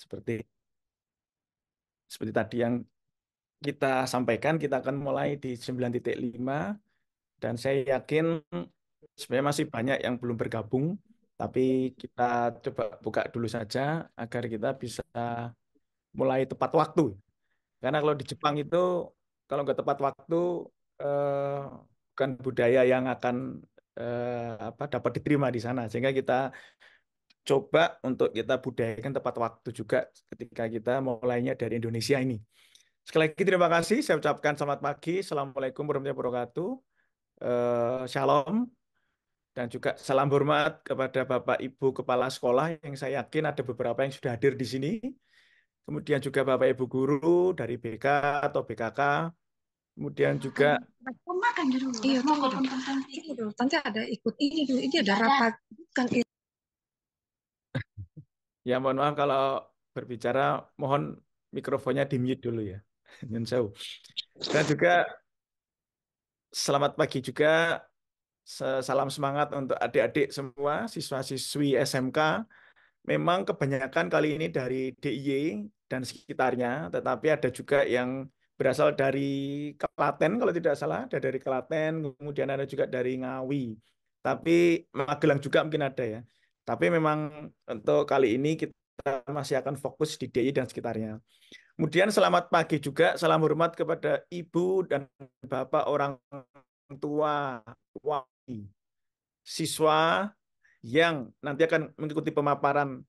Seperti seperti tadi yang kita sampaikan, kita akan mulai di 9.5 dan saya yakin sebenarnya masih banyak yang belum bergabung, tapi kita coba buka dulu saja agar kita bisa mulai tepat waktu. Karena kalau di Jepang itu kalau nggak tepat waktu eh, bukan budaya yang akan dapat diterima di sana. Sehingga kita coba untuk kita budayakan tepat waktu juga ketika kita mulainya dari Indonesia ini. Sekali lagi terima kasih. Saya ucapkan selamat pagi. Assalamualaikum warahmatullahi wabarakatuh. Shalom. Dan juga salam hormat kepada Bapak Ibu Kepala Sekolah yang saya yakin ada beberapa yang sudah hadir di sini. Kemudian juga Bapak Ibu Guru dari BK atau BKK. Kemudian juga makan dulu. Iya, tunggu dulu. Ini dulu. Nanti ada ikut ini dulu. Ini ada rapat. Kan ya mohon maaf kalau berbicara mohon mikrofonnya di mute dulu ya. Nyun sewu. Dan juga selamat pagi juga. Salam semangat untuk adik-adik semua, siswa-siswi SMK. Memang kebanyakan kali ini dari DIY dan sekitarnya, tetapi ada juga yang berasal dari Klaten kalau tidak salah, ada dari Klaten, kemudian ada juga dari Ngawi. Tapi Magelang juga mungkin ada ya. Tapi memang untuk kali ini kita masih akan fokus di DIY dan sekitarnya. Kemudian selamat pagi juga, salam hormat kepada Ibu dan Bapak orang tua siswa yang nanti akan mengikuti pemaparan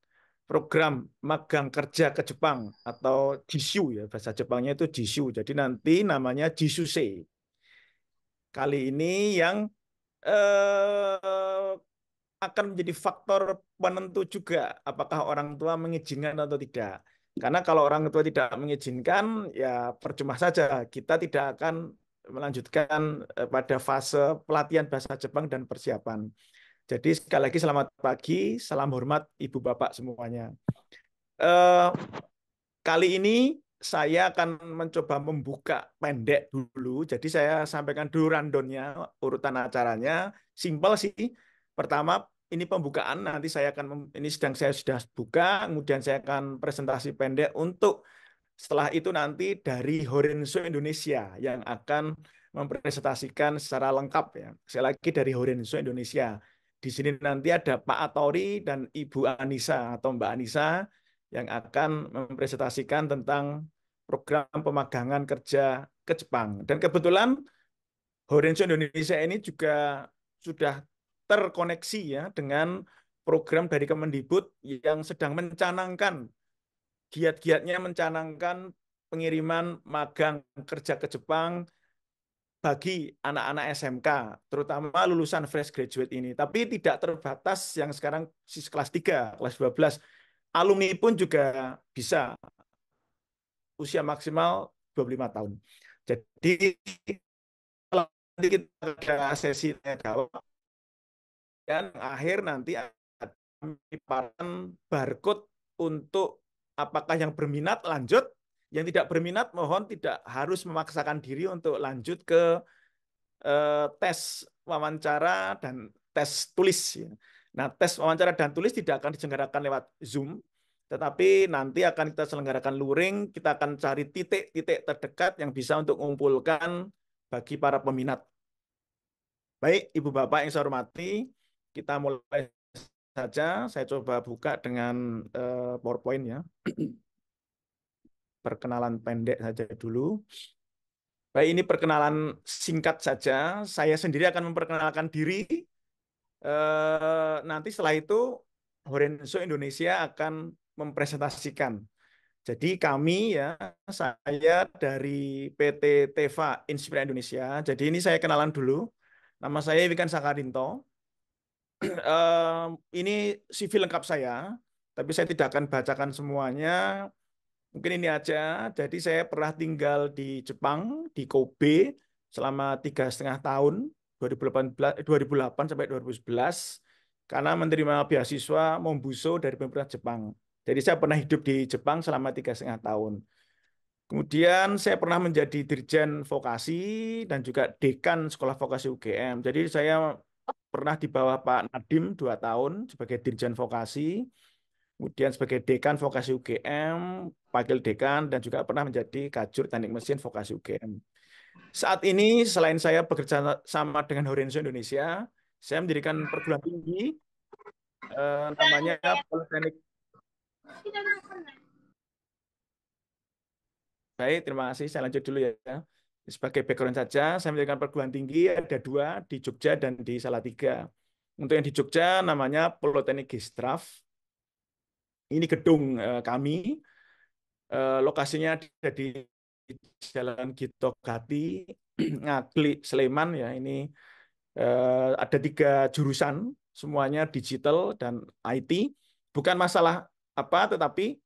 program magang kerja ke Jepang atau JISU ya, bahasa Jepangnya itu JISU. Jadi nanti namanya JISUSE. Kali ini yang eh, akan menjadi faktor penentu juga apakah orang tua mengizinkan atau tidak. Karena kalau orang tua tidak mengizinkan, ya percuma saja. Kita tidak akan melanjutkan pada fase pelatihan bahasa Jepang dan persiapan. Jadi sekali lagi selamat pagi, salam hormat Ibu Bapak semuanya. Eh, Kali ini saya akan mencoba membuka pendek dulu. Jadi saya sampaikan dulu rundown-nya, urutan acaranya. Simpel sih. Pertama, ini pembukaan. Nanti saya akan, ini sedang saya sudah buka. Kemudian saya akan presentasi pendek untuk setelah itu nanti dari Horenso Indonesia yang akan mempresentasikan secara lengkap ya. Saya lagi dari Horenso Indonesia. Di sini nanti ada Pak Atori dan Ibu Anissa atau Mbak Anissa yang akan mempresentasikan tentang program pemagangan kerja ke Jepang. Dan kebetulan Horenso Indonesia ini juga sudah terkoneksi ya dengan program dari Kemendikbud yang sedang mencanangkan giat-giatnya mencanangkan pengiriman magang kerja ke Jepang bagi anak-anak SMK, terutama lulusan fresh graduate ini. Tapi tidak terbatas yang sekarang kelas 3, kelas 12. Alumni pun juga bisa usia maksimal 25 tahun. Jadi kalau nanti kita ada sesi tanya jawab dan akhir nanti ada penyimpanan barcode untuk apakah yang berminat lanjut, yang tidak berminat mohon tidak harus memaksakan diri untuk lanjut ke tes wawancara dan tes tulis. Ya. Nah, tes wawancara dan tulis tidak akan diselenggarakan lewat Zoom, tetapi nanti akan kita selenggarakan luring, kita akan cari titik-titik terdekat yang bisa untuk mengumpulkan bagi para peminat. Baik, Ibu Bapak yang saya hormati, kita mulai saja. Saya coba buka dengan PowerPoint ya. Perkenalan pendek saja dulu. Baik, ini perkenalan singkat saja. Saya sendiri akan memperkenalkan diri. Nanti setelah itu Horenso Indonesia akan mempresentasikan. Jadi kami ya, saya dari PT Teva Inspira Indonesia. Jadi ini saya kenalan dulu. Nama saya Wikan Sakarinto. Ini CV lengkap saya, tapi saya tidak akan bacakan semuanya. Mungkin ini aja. Jadi saya pernah tinggal di Jepang, di Kobe, selama 3,5 tahun, 2018, 2008 sampai 2011, karena menerima beasiswa Mombuso dari pemerintah Jepang. Jadi saya pernah hidup di Jepang selama 3,5 tahun. Kemudian saya pernah menjadi Dirjen Vokasi dan juga Dekan Sekolah Vokasi UGM. Jadi saya pernah di bawah Pak Nadiem 2 tahun sebagai Dirjen Vokasi. kemudian sebagai dekan vokasi UGM, wakil dekan, dan juga pernah menjadi kajur teknik mesin vokasi UGM. Saat ini selain saya bekerja sama dengan Horenzo Indonesia, saya mendirikan perguruan tinggi namanya Politeknik. Baik, terima kasih. Saya lanjut dulu ya. Sebagai background saja, saya mendirikan perguruan tinggi ada 2 di Jogja dan di Salatiga. Untuk yang di Jogja namanya Politeknik Gistraf. Ini gedung kami. Lokasinya ada di Jalan Gito Gati, Ngaglik, Sleman ya. Ini ada 3 jurusan, semuanya digital dan IT. Bukan masalah apa, tetapi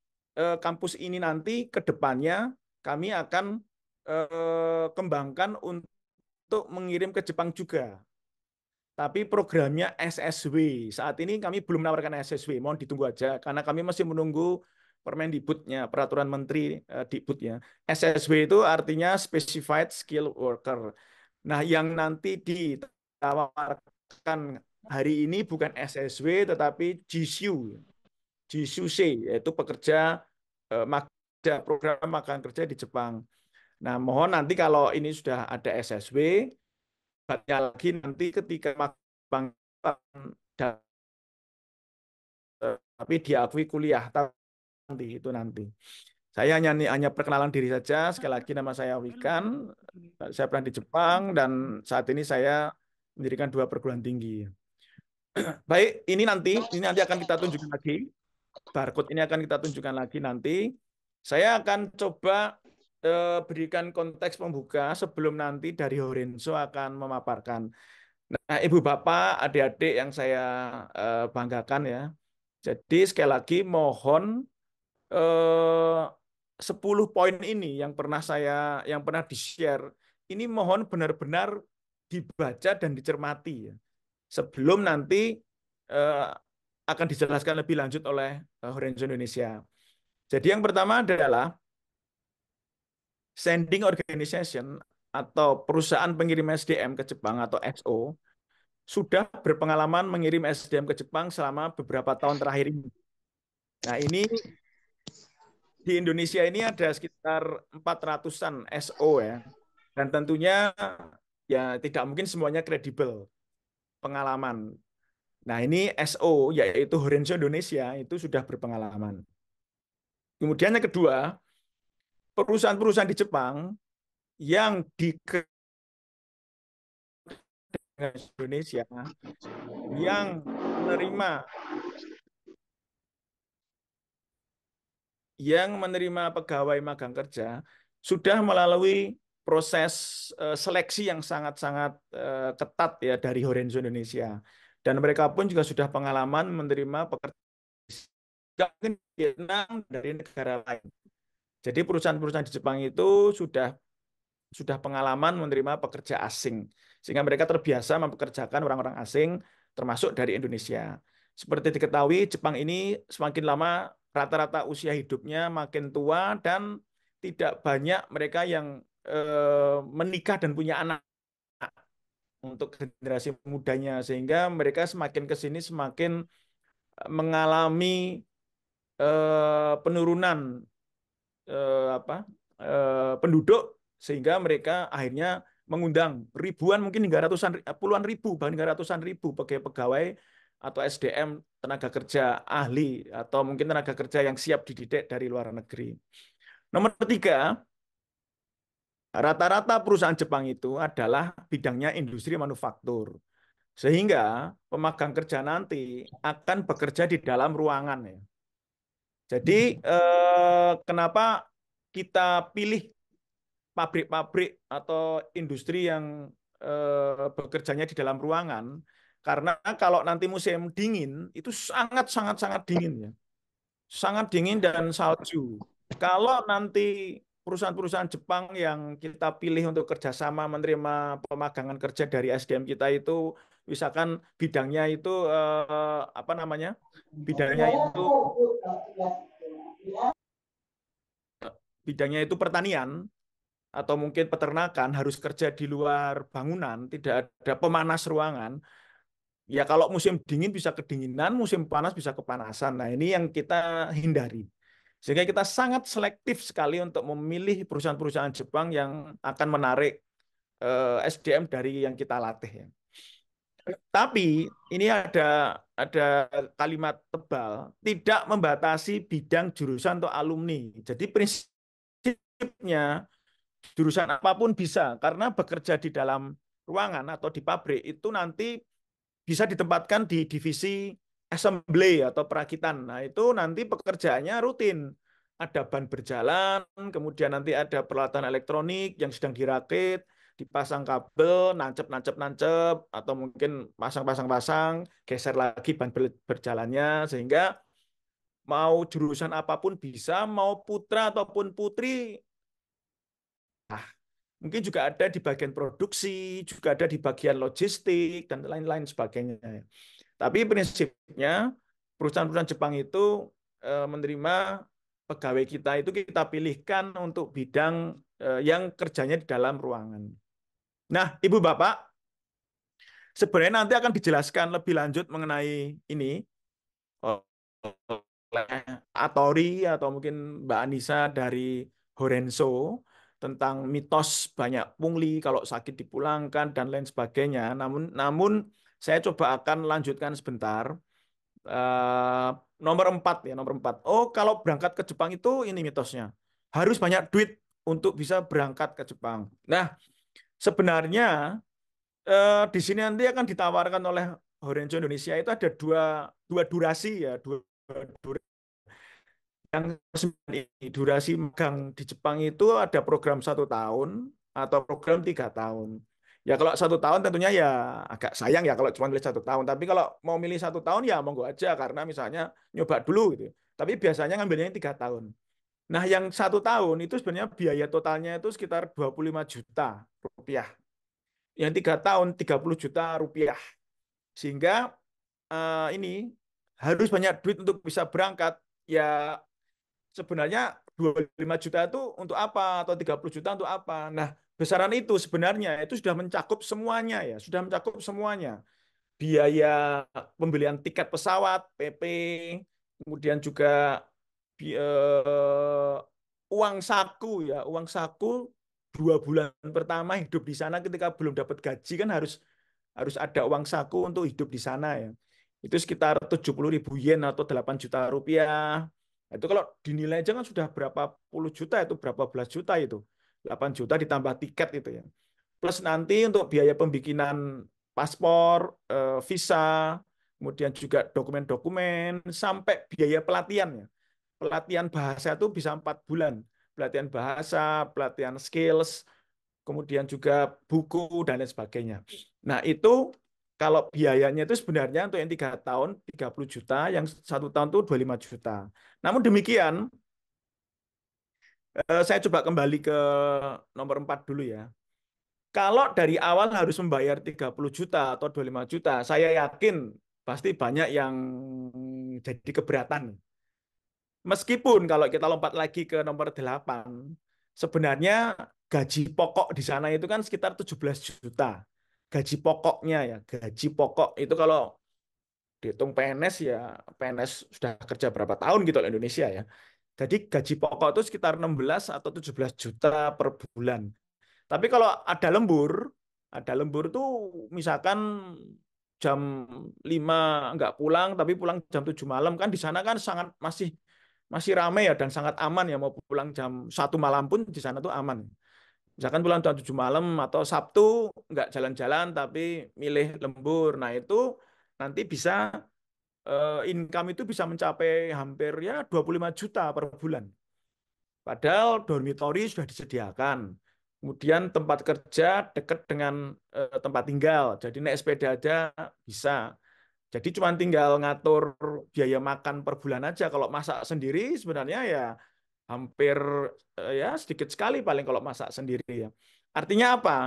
kampus ini nanti ke depannya kami akan kembangkan untuk mengirim ke Jepang juga. Tapi programnya SSW. Saat ini kami belum menawarkan SSW, mohon ditunggu aja karena kami masih menunggu Permendikbudnya, peraturan Menteri Dikbudnya. SSW itu artinya Specified Skill Worker. Nah, yang nanti ditawarkan hari ini bukan SSW tetapi GSU, GSUC, yaitu pekerja program magang kerja di Jepang. Nah, mohon nanti kalau ini sudah ada SSW, lagi nanti ketika magang tapi diakui kuliah nanti itu nanti. Saya hanya perkenalan diri saja. Sekali lagi nama saya Wikan. Saya pernah di Jepang dan saat ini saya mendirikan 2 perguruan tinggi. Baik, ini nanti akan kita tunjukkan lagi. Barcode ini akan kita tunjukkan lagi nanti. Saya akan coba berikan konteks pembuka sebelum nanti dari Horenzo akan memaparkan. Nah, Ibu Bapak, adik-adik yang saya banggakan ya. Jadi sekali lagi mohon 10 poin ini yang pernah di-share ini mohon benar-benar dibaca dan dicermati ya. Sebelum nanti eh, akan dijelaskan lebih lanjut oleh Horenzo Indonesia. Jadi yang pertama adalah sending organization atau perusahaan pengirim SDM ke Jepang atau XO sudah berpengalaman mengirim SDM ke Jepang selama beberapa tahun terakhir ini. Nah, ini di Indonesia ini ada sekitar 400-an SO ya. Dan tentunya ya tidak mungkin semuanya kredibel pengalaman. Nah, ini SO yaitu Horenzo Indonesia itu sudah berpengalaman. Kemudian yang kedua, perusahaan-perusahaan di Jepang yang di Indonesia yang menerima pegawai magang kerja sudah melalui proses seleksi yang sangat-sangat ketat ya dari Horenzo Indonesia. Dan mereka pun juga sudah pengalaman menerima pekerja mungkin Vietnam dari negara lain. Jadi perusahaan-perusahaan di Jepang itu sudah pengalaman menerima pekerja asing, sehingga mereka terbiasa mempekerjakan orang-orang asing, termasuk dari Indonesia. Seperti diketahui, Jepang ini semakin lama rata-rata usia hidupnya makin tua dan tidak banyak mereka yang menikah dan punya anak untuk generasi mudanya, sehingga mereka semakin ke sini semakin mengalami penurunan penduduk sehingga mereka akhirnya mengundang ribuan mungkin hingga puluhan ribu bahkan hingga ratusan ribu pegawai atau SDM tenaga kerja ahli atau mungkin tenaga kerja yang siap dididik dari luar negeri. Nomor 3, rata-rata perusahaan Jepang itu adalah bidangnya industri manufaktur. Sehingga pemagang kerja nanti akan bekerja di dalam ruangan ya. Jadi kenapa kita pilih pabrik-pabrik atau industri yang bekerjanya di dalam ruangan? Karena kalau nanti musim dingin itu sangat dingin ya. Sangat dingin dan salju. Kalau nanti perusahaan-perusahaan Jepang yang kita pilih untuk kerjasama menerima pemagangan kerja dari SDM kita itu, misalkan bidangnya itu apa namanya? Bidangnya itu pertanian atau mungkin peternakan harus kerja di luar bangunan, tidak ada pemanas ruangan. Ya kalau musim dingin bisa kedinginan, musim panas bisa kepanasan. Nah ini yang kita hindari. Sehingga kita sangat selektif sekali untuk memilih perusahaan-perusahaan Jepang yang akan menarik SDM dari yang kita latih ya. Tapi ini ada kalimat tebal, tidak membatasi bidang jurusan atau alumni. Jadi prinsipnya jurusan apapun bisa, karena bekerja di dalam ruangan atau di pabrik itu nanti bisa ditempatkan di divisi assembly atau perakitan. Nah, itu nanti pekerjaannya rutin. Ada ban berjalan, kemudian nanti ada peralatan elektronik yang sedang dirakit, dipasang kabel, nancep, atau mungkin pasang, geser lagi ban berjalannya, sehingga mau jurusan apapun bisa, mau putra ataupun putri, mungkin juga ada di bagian produksi, juga ada di bagian logistik, dan lain-lain sebagainya. Tapi prinsipnya perusahaan-perusahaan Jepang itu menerima pegawai kita itu kita pilihkan untuk bidang yang kerjanya di dalam ruangan. Nah, Ibu Bapak, sebenarnya nanti akan dijelaskan lebih lanjut mengenai ini oleh Atori atau mungkin Mbak Anissa dari Horenso tentang mitos banyak pungli kalau sakit dipulangkan dan lain sebagainya. Namun saya coba akan lanjutkan sebentar. Nomor 4 ya, nomor 4. Oh, kalau berangkat ke Jepang itu ini mitosnya. Harus banyak duit untuk bisa berangkat ke Jepang. Nah, sebenarnya di sini nanti akan ditawarkan oleh Horenjo Indonesia itu ada dua durasi ya, durasi. Yang ini durasi magang di Jepang itu ada program 1 tahun atau program 3 tahun. Ya kalau 1 tahun tentunya ya agak sayang ya kalau cuma milih 1 tahun. Tapi kalau mau milih 1 tahun ya monggo aja karena misalnya nyoba dulu gitu. Tapi biasanya ngambilnya yang 3 tahun. Nah yang 1 tahun itu sebenarnya biaya totalnya itu sekitar 25 juta rupiah. Yang 3 tahun 30 juta rupiah. Sehingga ini harus banyak duit untuk bisa berangkat. Ya sebenarnya 25 juta itu untuk apa atau 30 juta untuk apa. Nah, besaran itu sebenarnya itu sudah mencakup semuanya ya, sudah mencakup semuanya. Biaya pembelian tiket pesawat, PP, kemudian juga uang saku ya, uang saku 2 bulan pertama hidup di sana ketika belum dapat gaji kan harus harus ada uang saku untuk hidup di sana ya. Itu sekitar 70.000 yen atau 8 juta rupiah. Itu kalau dinilai aja kan sudah berapa puluh juta itu, berapa belas juta itu. 8 juta ditambah tiket itu ya. Plus nanti untuk biaya pembikinan paspor, visa, kemudian juga dokumen-dokumen, sampai biaya pelatihan ya. Pelatihan bahasa itu bisa 4 bulan. Pelatihan bahasa, pelatihan skills, kemudian juga buku dan lain sebagainya. Nah itu kalau biayanya itu sebenarnya untuk yang 3 tahun 30 juta, yang 1 tahun itu 25 juta. Namun demikian, saya coba kembali ke nomor 4 dulu ya. Kalau dari awal harus membayar 30 juta atau 25 juta, saya yakin pasti banyak yang jadi keberatan. Meskipun kalau kita lompat lagi ke nomor 8, sebenarnya gaji pokok di sana itu kan sekitar 17 juta. Gaji pokoknya ya, gaji pokok itu kalau dihitung PNS ya, PNS sudah kerja berapa tahun gitu di Indonesia ya. Jadi gaji pokok itu sekitar 16 atau 17 juta per bulan. Tapi kalau ada lembur tuh misalkan jam 5 nggak pulang, tapi pulang jam 7 malam kan di sana kan sangat masih masih ramai ya dan sangat aman ya mau pulang jam 1 malam pun di sana tuh aman. Misalkan pulang jam 7 malam atau Sabtu nggak jalan-jalan tapi milih lembur. Nah itu nanti bisa income itu bisa mencapai hampir ya 25 juta per bulan. Padahal dormitory sudah disediakan. Kemudian tempat kerja dekat dengan tempat tinggal. Jadi naik sepeda aja bisa. Jadi cuma tinggal ngatur biaya makan per bulan aja. Kalau masak sendiri sebenarnya ya hampir ya sedikit sekali paling kalau masak sendiri ya. Artinya apa?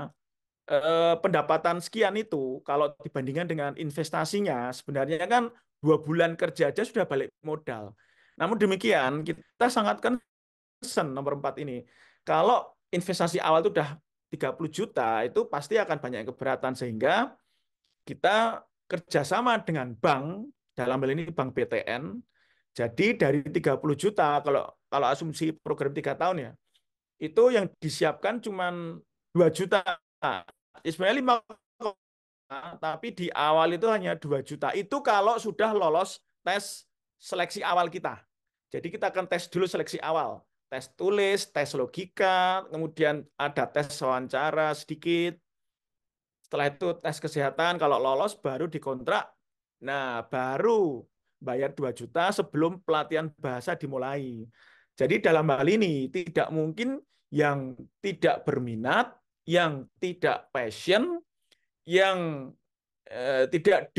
Pendapatan sekian itu kalau dibandingkan dengan investasinya sebenarnya kan 2 bulan kerja aja sudah balik modal. Namun demikian kita sangat concern nomor 4 ini. Kalau investasi awal itu udah 30 juta itu pasti akan banyak yang keberatan sehingga kita kerjasama dengan bank, dalam hal ini Bank BTN. Jadi dari 30 juta, kalau kalau asumsi program 3 tahun ya, itu yang disiapkan cuma 2 juta. Sebenarnya 5, tapi di awal itu hanya 2 juta. Itu kalau sudah lolos tes seleksi awal kita. Jadi kita akan tes dulu seleksi awal. Tes tulis, tes logika, kemudian ada tes wawancara sedikit. Setelah itu tes kesehatan, kalau lolos baru dikontrak. Nah, baru bayar 2 juta sebelum pelatihan bahasa dimulai. Jadi dalam hal ini tidak mungkin yang tidak berminat, yang tidak passion, yang tidak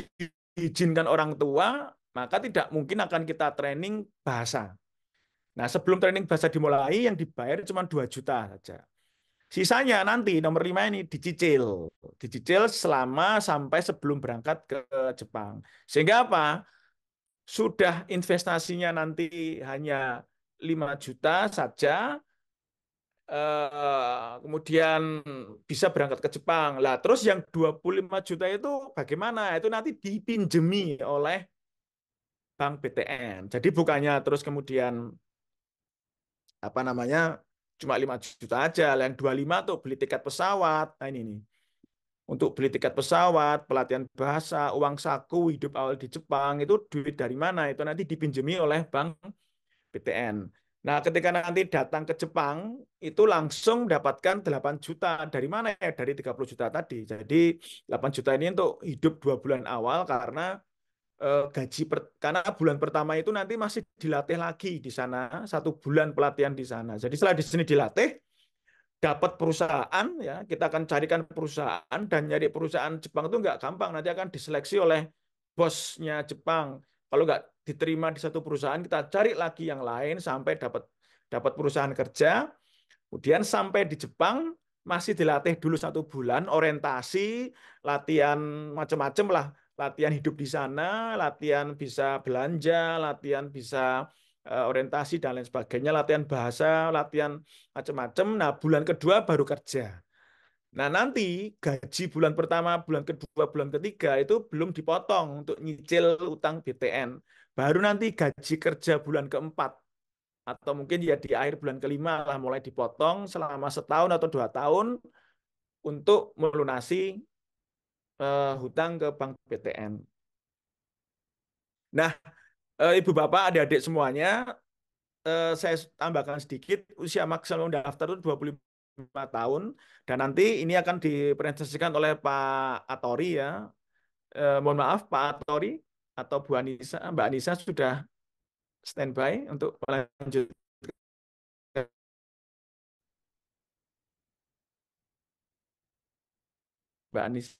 diizinkan orang tua, maka tidak mungkin akan kita training bahasa. Nah, sebelum training bahasa dimulai, yang dibayar cuma 2 juta saja. Sisanya nanti nomor 5 ini dicicil. Dicicil selama sampai sebelum berangkat ke Jepang. Sehingga apa? Sudah investasinya nanti hanya 5 juta saja, kemudian bisa berangkat ke Jepang. Lah, terus yang 25 juta itu bagaimana? Itu nanti dipinjemi oleh Bank BTN. Jadi bukannya terus kemudian apa namanya cuma 5 juta aja, yang 25 tuh beli tiket pesawat. Nah ini nih. Untuk beli tiket pesawat, pelatihan bahasa, uang saku, hidup awal di Jepang, itu duit dari mana? Itu nanti dipinjami oleh Bank BTN. Nah, ketika nanti datang ke Jepang, itu langsung dapatkan 8 juta. Dari mana ya? Dari 30 juta tadi. Jadi 8 juta ini untuk hidup 2 bulan awal karena karena bulan pertama itu nanti masih dilatih lagi di sana, 1 bulan pelatihan di sana. Jadi setelah di sini dilatih, dapat perusahaan ya, kita akan carikan perusahaan, dan nyari perusahaan Jepang itu nggak gampang, nanti akan diseleksi oleh bosnya Jepang. Kalau nggak diterima di satu perusahaan, kita cari lagi yang lain sampai dapat dapat perusahaan kerja. Kemudian sampai di Jepang masih dilatih dulu 1 bulan, orientasi, latihan macam-macam lah, latihan hidup di sana, latihan bisa belanja, latihan bisa orientasi dan lain sebagainya, latihan bahasa, latihan macam-macam. Nah, bulan kedua baru kerja. Nah, nanti gaji bulan pertama, bulan kedua, bulan ketiga itu belum dipotong untuk nyicil utang BTN. Baru nanti gaji kerja bulan keempat atau mungkin ya di akhir bulan kelima lah mulai dipotong selama setahun atau 2 tahun untuk melunasi hutang ke Bank BTN. Nah, Ibu Bapak, adik-adik semuanya, saya tambahkan sedikit, usia maksimal daftar itu 25 tahun, dan nanti ini akan dipresentasikan oleh Pak Atori ya. Mohon maaf, Pak Atori atau Bu Anissa, Mbak Anissa sudah standby untuk melanjutkan. Mbak Anissa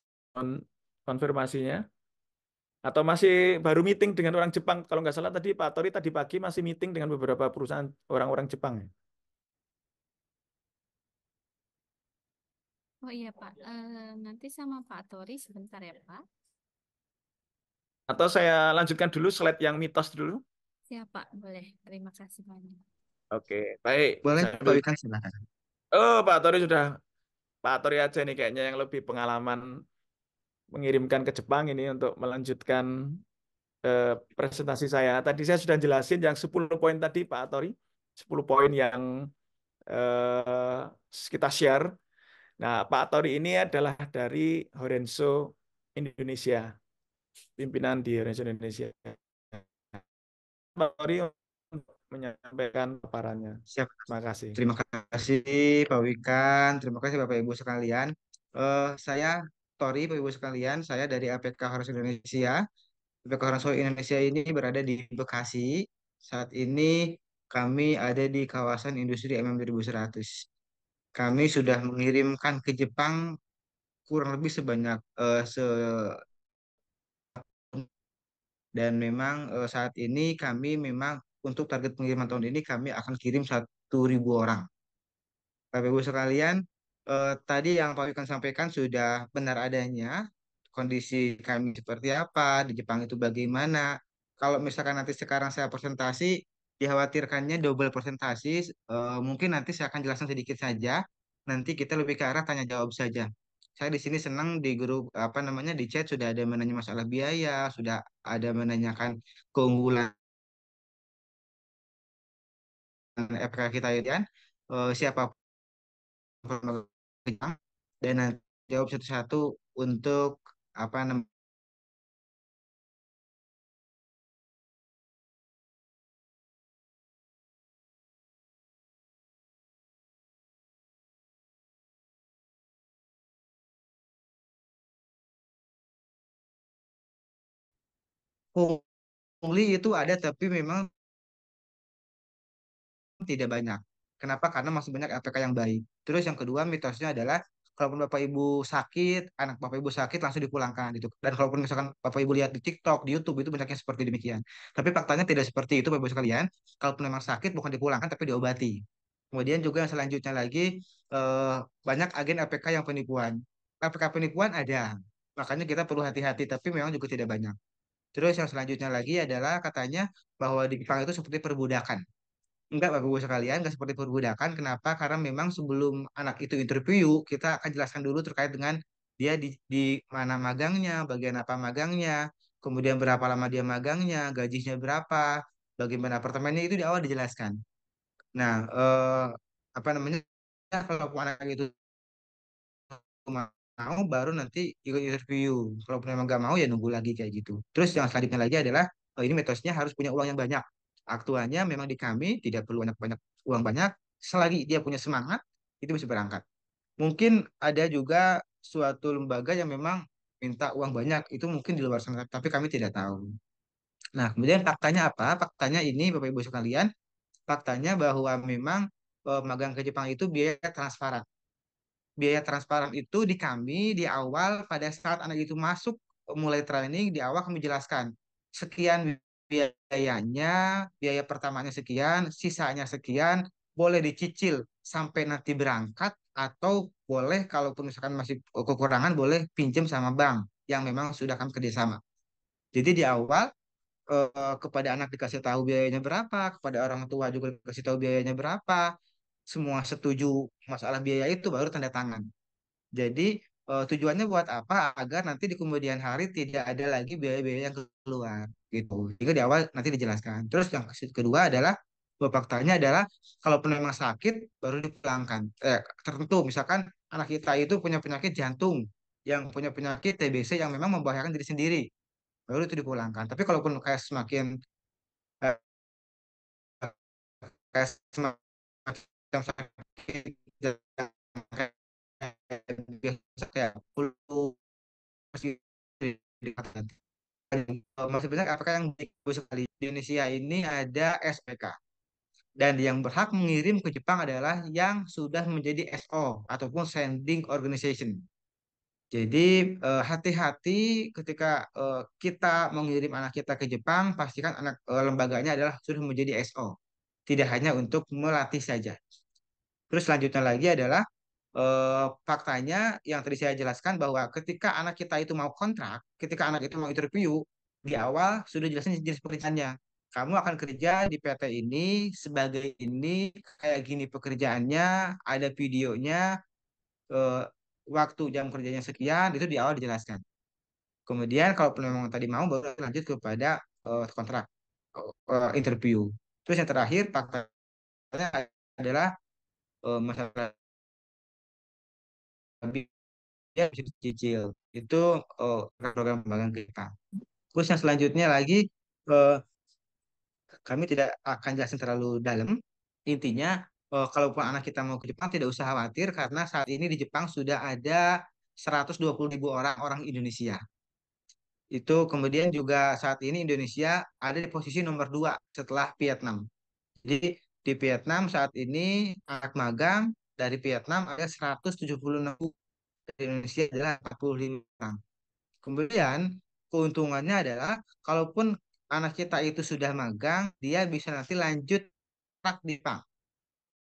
konfirmasinya. Atau masih baru meeting dengan orang Jepang? Kalau nggak salah tadi Pak Tori tadi pagi masih meeting dengan beberapa perusahaan orang-orang Jepang. Oh iya Pak, nanti sama Pak Tori sebentar ya Pak. Atau saya lanjutkan dulu slide yang mitos dulu. Siap Pak, boleh. Terima kasih banyak. Oke, baik. Boleh Pak Sambil... Wikan silakan. Oh, Pak Tori sudah. Pak Tori aja nih kayaknya yang lebih pengalaman mengirimkan ke Jepang ini untuk melanjutkan presentasi saya. Tadi saya sudah jelasin yang 10 poin tadi Pak Tori. 10 poin yang eh, kita share. Nah, Pak Tori ini adalah dari Horenso Indonesia, pimpinan di Horenso Indonesia. Pak Tori untuk menyampaikan paparannya. Siap. Terima kasih. Terima kasih Pak Wikan, terima kasih Bapak Ibu sekalian. Saya Tori, Bapak Ibu sekalian, saya dari APK Horas Indonesia. APK Horas Indonesia ini berada di Bekasi. Saat ini kami ada di kawasan industri MM 1100. Kami sudah mengirimkan ke Jepang kurang lebih sebanyak dan memang saat ini kami memang untuk target pengiriman tahun ini kami akan kirim 1.000 orang. Bapak Ibu sekalian, tadi yang Pak Wikan sampaikan sudah benar adanya. Kondisi kami seperti apa, di Jepang itu bagaimana. Kalau misalkan nanti sekarang saya presentasi, dikhawatirkannya double presentasi, mungkin nanti saya akan jelaskan sedikit saja. Nanti kita lebih ke arah tanya jawab saja. saya di sini senang di grup apa namanya di chat sudah ada menanya masalah biaya, sudah ada menanyakan keunggulan FK kita itu kan, siapa pemegang, dan nanti jawab satu-satu untuk apa namanya pungli itu ada tapi memang tidak banyak. Kenapa? Karena masih banyak APK yang baik. Terus yang kedua mitosnya adalah kalaupun Bapak Ibu sakit, anak Bapak Ibu sakit langsung dipulangkan gitu. Dan kalaupun misalkan Bapak Ibu lihat di TikTok, di YouTube itu banyaknya seperti demikian. Tapi faktanya tidak seperti itu Bapak Ibu sekalian. Kalaupun memang sakit bukan dipulangkan tapi diobati. Kemudian juga yang selanjutnya lagi banyak agen APK yang penipuan. APK penipuan ada. Makanya kita perlu hati-hati tapi memang juga tidak banyak. Terus yang selanjutnya lagi adalah katanya bahwa di Jepang itu seperti perbudakan. Enggak, Bapak Ibu sekalian, enggak seperti perbudakan. Kenapa? Karena memang sebelum anak itu interview, kita akan jelaskan dulu terkait dengan dia di mana magangnya, bagian apa magangnya, kemudian berapa lama dia magangnya, gajinya berapa, bagaimana apartemennya itu di awal dijelaskan. Nah, apa namanya? Kalau anak itu mau baru nanti ikut interview. Kalau memang nggak mau ya nunggu lagi kayak gitu. Terus yang selanjutnya lagi adalah ini metodenya harus punya uang yang banyak. Aktualnya memang di kami tidak perlu banyak-banyak uang banyak. Selagi dia punya semangat itu bisa berangkat. Mungkin ada juga suatu lembaga yang memang minta uang banyak itu mungkin di luar sana tapi kami tidak tahu. Nah, kemudian faktanya apa? Faktanya ini Bapak Ibu sekalian, faktanya bahwa memang magang ke Jepang itu biaya transparan. Biaya transparan itu di kami di awal pada saat anak itu masuk mulai training di awal kami jelaskan sekian biayanya, biaya pertamanya sekian, sisanya sekian, boleh dicicil sampai nanti berangkat atau boleh kalaupun misalkan masih kekurangan boleh pinjam sama bank yang memang sudah kami kerjasama. Jadi di awal kepada anak dikasih tahu biayanya berapa, kepada orang tua juga dikasih tahu biayanya berapa, semua setuju masalah biaya itu baru tanda tangan. Jadi tujuannya buat apa? Agar nanti di kemudian hari tidak ada lagi biaya-biaya yang keluar gitu. Jika di awal nanti dijelaskan. Terus yang kedua adalah bahwa faktanya adalah kalau memang sakit baru dipulangkan. Tertentu misalkan anak kita itu punya penyakit jantung, yang punya penyakit TBC yang memang membahayakan diri sendiri, baru itu dipulangkan. Tapi kalaupun kayak semakin eh, kayak semacam sakit yang kayak biasa kayak flu masih dikatakan. Maksudnya apakah yang bagus sekali di Indonesia ini ada SPK dan yang berhak mengirim ke Jepang adalah yang sudah menjadi SO ataupun sending organization. Jadi hati-hati ketika kita mengirim anak kita ke Jepang, pastikan anak lembaganya adalah sudah menjadi SO, tidak hanya untuk melatih saja. Terus selanjutnya lagi adalah faktanya yang tadi saya jelaskan bahwa ketika anak kita itu mau kontrak, ketika anak itu mau interview, di awal sudah jelasin jenis pekerjaannya. Kamu akan kerja di PT ini sebagai ini, kayak gini pekerjaannya, ada videonya, eh, waktu jam kerjanya sekian, itu di awal dijelaskan. Kemudian kalau memang tadi mau baru lanjut kepada kontrak interview. Terus yang terakhir faktanya adalah masalah dia bisa dicicil. Itu program pengembangan kita. Terus yang selanjutnya lagi eh, kami tidak akan jelasin terlalu dalam. Intinya kalaupun anak kita mau ke Jepang tidak usah khawatir karena saat ini di Jepang sudah ada 120.000 orang orang Indonesia. Itu kemudian juga saat ini Indonesia ada di posisi nomor 2 setelah Vietnam. Jadi di Vietnam saat ini anak magang dari Vietnam ada 176, di Indonesia adalah 45 orang. Kemudian keuntungannya adalah kalaupun anak kita itu sudah magang, dia bisa nanti lanjut kontrak di Jepang.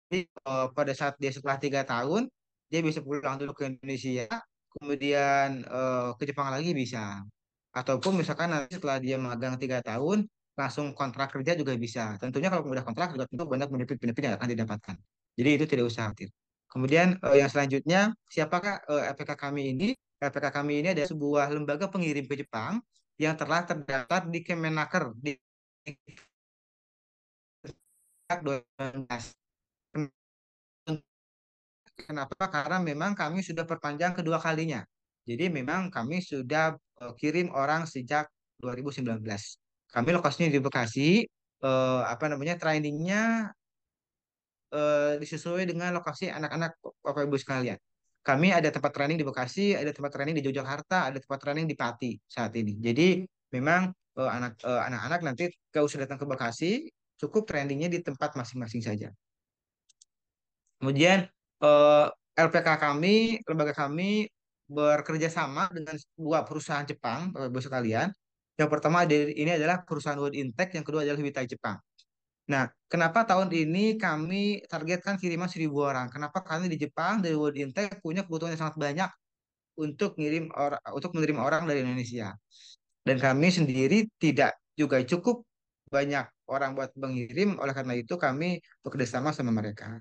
Jadi pada saat dia setelah 3 tahun, dia bisa pulang dulu ke Indonesia, kemudian ke Jepang lagi bisa. Ataupun misalkan nanti setelah dia magang 3 tahun, langsung kontrak kerja juga bisa. Tentunya kalau udah kontrak juga tentu banyak benefit-benefit yang akan didapatkan. Jadi itu tidak usah khawatir. Kemudian yang selanjutnya, siapakah LPK kami ini? LPK kami ini adalah sebuah lembaga pengirim ke Jepang yang telah terdaftar di Kemenaker di 2019. Kenapa? Karena memang kami sudah perpanjang kedua kalinya. Jadi memang kami sudah kirim orang sejak 2019. Kami lokasinya di Bekasi. Apa namanya, trainingnya disesuaikan dengan lokasi anak-anak Bapak Ibu sekalian. Kami ada tempat training di Bekasi, ada tempat training di Yogyakarta, ada tempat training di Pati saat ini. Jadi memang anak-anak nanti kalau sudah datang ke Bekasi, cukup trainingnya di tempat masing-masing saja. Kemudian eh, LPK kami, lembaga kami bekerja sama dengan sebuah perusahaan Jepang, Bapak Ibu sekalian. Yang pertama ini adalah perusahaan World Intech, yang kedua adalah Hivitai Jepang. Nah, kenapa tahun ini kami targetkan kiriman 1.000 orang? Kenapa? Karena di Jepang dari World Intech punya kebutuhan yang sangat banyak untuk menerima orang dari Indonesia. Dan kami sendiri tidak juga cukup banyak orang buat mengirim, oleh karena itu kami bekerja sama sama mereka.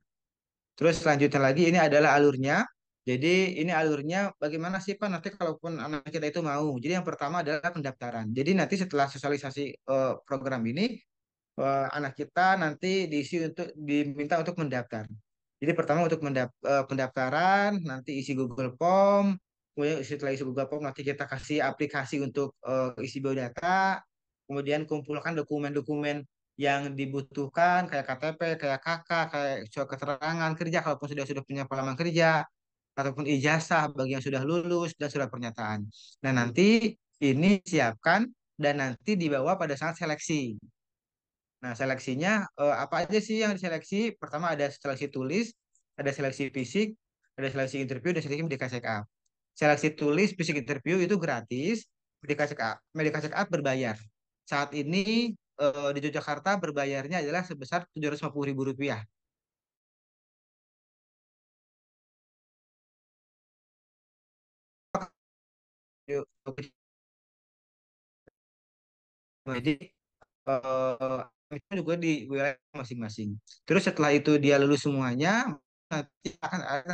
Terus selanjutnya lagi ini adalah alurnya. Jadi ini alurnya bagaimana sih Pak nanti kalaupun anak kita itu mau. Jadi yang pertama adalah pendaftaran. Jadi nanti setelah sosialisasi program ini anak kita nanti diminta untuk mendaftar. Jadi pertama untuk pendaftaran, nanti isi Google Form, kemudian setelah isi Google Form nanti kita kasih aplikasi untuk isi biodata, kemudian kumpulkan dokumen-dokumen yang dibutuhkan kayak KTP, kayak KK, kayak surat keterangan kerja kalaupun sudah punya pengalaman kerja, ataupun ijazah bagi yang sudah lulus dan surat pernyataan. Nah nanti ini siapkan dan nanti dibawa pada saat seleksi. Nah, seleksinya apa aja sih yang diseleksi? Pertama ada seleksi tulis, ada seleksi fisik, ada seleksi interview, dan seleksi medical check up. Seleksi tulis, fisik, interview itu gratis, medical check up berbayar. Saat ini di Yogyakarta berbayarnya adalah sebesar Rp750.000. Jadi eh, itu juga di wilayah masing-masing. Terus setelah itu dia lulus semuanya, nanti akan ada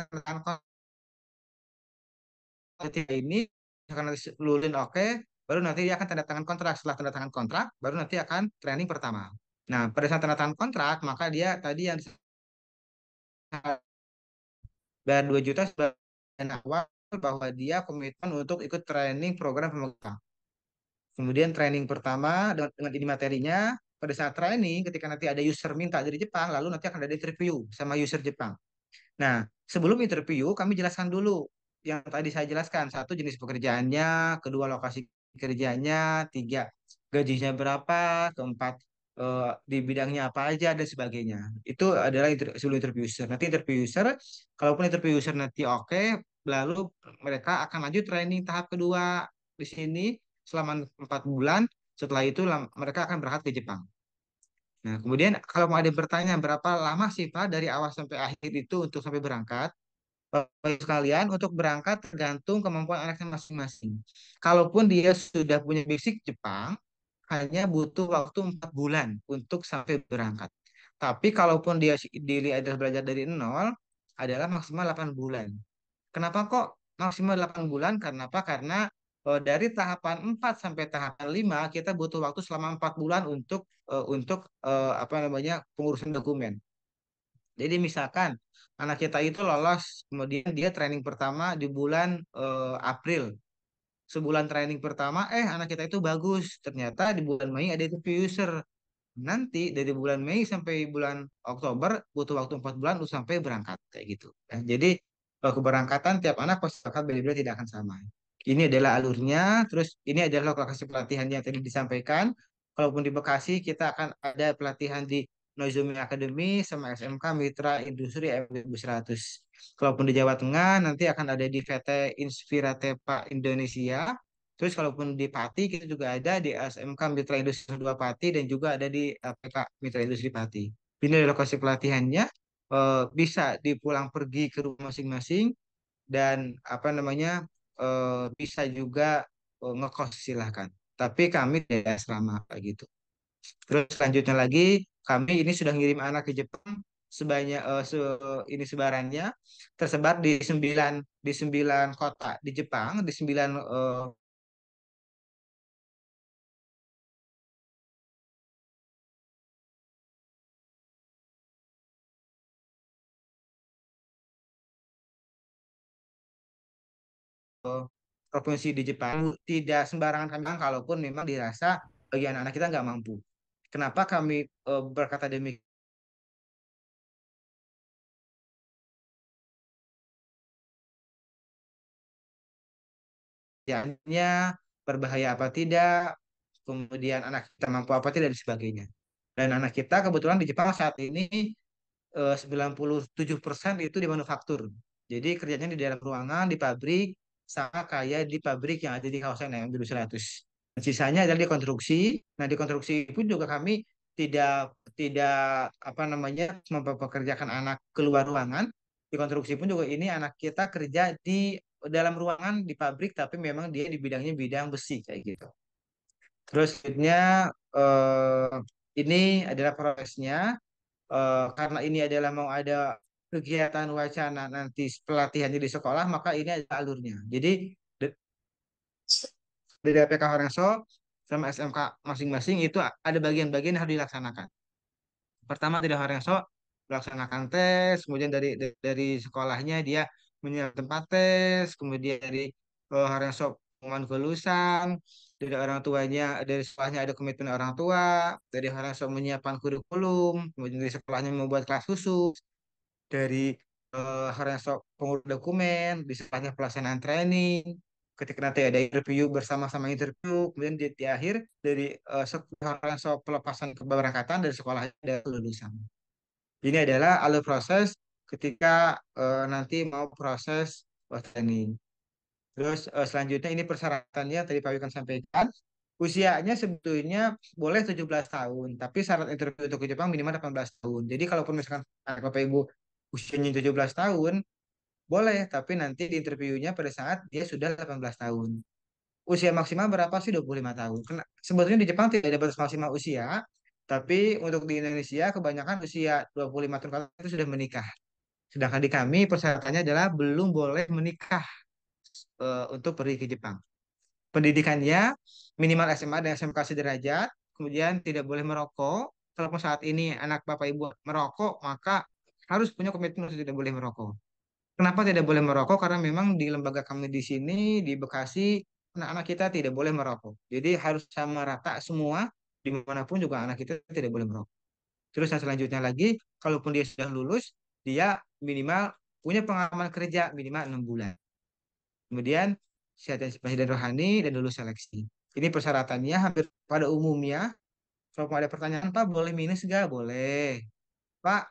ketika ini akan lulus oke, baru nanti dia akan tanda tangan kontrak. Setelah tanda tangan kontrak, baru nanti akan training pertama. Nah, pada saat tanda tangan kontrak, maka dia tadi yang bayar 2 juta sebagai awal bahwa dia komitmen untuk ikut training program pemegang. Kemudian training pertama dengan ini materinya, pada saat training ketika nanti ada user minta dari Jepang, lalu nanti akan ada interview sama user Jepang. Nah, sebelum interview kami jelaskan dulu yang tadi saya jelaskan. Satu, jenis pekerjaannya, kedua, lokasi kerjanya, tiga, gajinya berapa, keempat, di bidangnya apa aja dan sebagainya. Itu adalah sebelum interview user. Nanti interview user, kalaupun interview user nanti oke, lalu mereka akan lanjut training tahap kedua di sini selama 4 bulan. Setelah itu mereka akan berangkat ke Jepang. Nah, kemudian kalau mau ada yang bertanya berapa lama sih Pak dari awal sampai akhir itu untuk sampai berangkat? Bapak sekalian, untuk berangkat tergantung kemampuan anaknya masing-masing. Kalaupun dia sudah punya basic Jepang, hanya butuh waktu 4 bulan untuk sampai berangkat. Tapi kalaupun dia dilihat belajar dari nol, adalah maksimal 8 bulan. Kenapa kok maksimal 8 bulan? Karena apa? Karena dari tahapan 4 sampai tahapan 5 kita butuh waktu selama 4 bulan untuk apa namanya pengurusan dokumen. Jadi misalkan anak kita itu lolos, kemudian dia training pertama di bulan April. Sebulan training pertama, anak kita itu bagus. Ternyata di bulan Mei ada interview user. Nanti dari bulan Mei sampai bulan Oktober butuh waktu 4 bulan untuk sampai berangkat kayak gitu. Ya, jadi keberangkatan tiap anak pasti bakal beda-beda, tidak akan sama. Ini adalah alurnya, terus ini adalah lokasi pelatihan yang tadi disampaikan. Kalaupun di Bekasi kita akan ada pelatihan di Noizumi Academy sama SMK Mitra Industri M2100. Kalaupun di Jawa Tengah nanti akan ada di VT Inspiratepa Indonesia. Terus kalaupun di Pati kita juga ada di SMK Mitra Industri 2 Pati dan juga ada di PK Mitra Industri Pati. Ini adalah lokasi pelatihannya, bisa dipulang pergi ke rumah masing-masing dan apa namanya bisa juga ngekos silahkan. Tapi kami tidak asrama kayak gitu. Terus selanjutnya lagi kami ini sudah ngirim anak ke Jepang sebanyak ini sebarannya tersebar di sembilan kota di Jepang, di sembilan provinsi di Jepang. Tidak sembarangan kami bilang kalaupun memang dirasa bagi anak-anak kita nggak mampu. Kenapa kami berkata demikian? Kerjaannya berbahaya apa tidak, kemudian anak kita mampu apa tidak, dan sebagainya. Dan anak kita kebetulan di Jepang saat ini 97% itu di manufaktur. Jadi kerjanya di dalam ruangan, di pabrik, sama kayak di pabrik yang ada di kawasan MB 100. Dan sisanya adalah di konstruksi. Nah, di konstruksi pun juga kami tidak tidak apa namanya mempekerjakan anak keluar ruangan. Di konstruksi pun juga ini anak kita kerja di dalam ruangan di pabrik, tapi memang dia di bidangnya bidang besi kayak gitu. Terus selanjutnya eh, ini adalah prosesnya. Karena ini adalah mau ada kegiatan wacana nanti pelatihannya di sekolah, maka ini ada alurnya. Jadi dari APK Horenso sama SMK masing-masing itu ada bagian-bagian yang harus dilaksanakan. Pertama tidak Horenso melaksanakan tes, kemudian dari sekolahnya dia menyiapkan tempat tes, kemudian dari Horenso pengumuman kelulusan, dari orang tuanya, dari sekolahnya ada komitmen orang tua, dari Horenso menyiapkan kurikulum, kemudian dari sekolahnya membuat kelas khusus, dari Horenso pengurus dokumen, di sekolahnya pelaksanaan training, ketika nanti ada interview bersama-sama interview, kemudian di akhir dari Horenso pelepasan keberangkatan dari sekolah ada kelulusan. Ini adalah alur proses ketika nanti mau proses training. Terus selanjutnya ini persyaratannya tadi Pak Wikan sampaikan. Usianya sebetulnya boleh 17 tahun, tapi syarat interview untuk ke Jepang minimal 18 tahun. Jadi kalaupun misalkan anak Bapak Ibu usianya 17 tahun, boleh, tapi nanti di interviewnya pada saat dia sudah 18 tahun. Usia maksimal berapa sih? 25 tahun. Sebetulnya di Jepang tidak ada batas maksimal usia, tapi untuk di Indonesia kebanyakan usia 25 tahun ke atas itu sudah menikah. Sedangkan di kami persyaratannya adalah belum boleh menikah untuk pergi ke Jepang. Pendidikannya minimal SMA dan SMK sederajat, kemudian tidak boleh merokok. Kalau saat ini anak Bapak Ibu merokok, maka harus punya komitmen untuk tidak boleh merokok. Kenapa tidak boleh merokok? Karena memang di lembaga kami di sini, di Bekasi, anak-anak kita tidak boleh merokok. Jadi harus sama rata semua, dimanapun juga anak kita tidak boleh merokok. Terus yang selanjutnya lagi, kalaupun dia sudah lulus, dia minimal punya pengalaman kerja minimal 6 bulan. Kemudian kesehatan spasi dan rohani dan lulus seleksi. Ini persyaratannya hampir pada umumnya. Kalau ada pertanyaan, Pak boleh minus nggak? Boleh. Pak,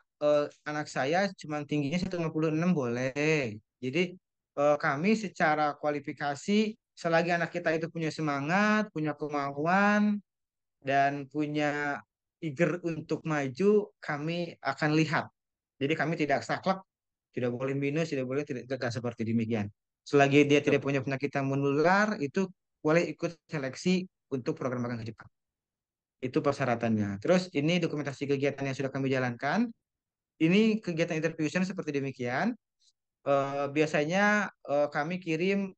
anak saya cuma tingginya 156 boleh. Jadi kami secara kualifikasi selagi anak kita itu punya semangat, punya kemauan, dan punya eager untuk maju, kami akan lihat. Jadi kami tidak saklek, tidak boleh minus, tidak boleh tidak seperti demikian. Selagi dia tidak punya penyakit yang menular, itu boleh ikut seleksi untuk program magang ke Jepang. Itu persyaratannya. Terus ini dokumentasi kegiatan yang sudah kami jalankan. Ini kegiatan interviewnya seperti demikian. Biasanya kami kirim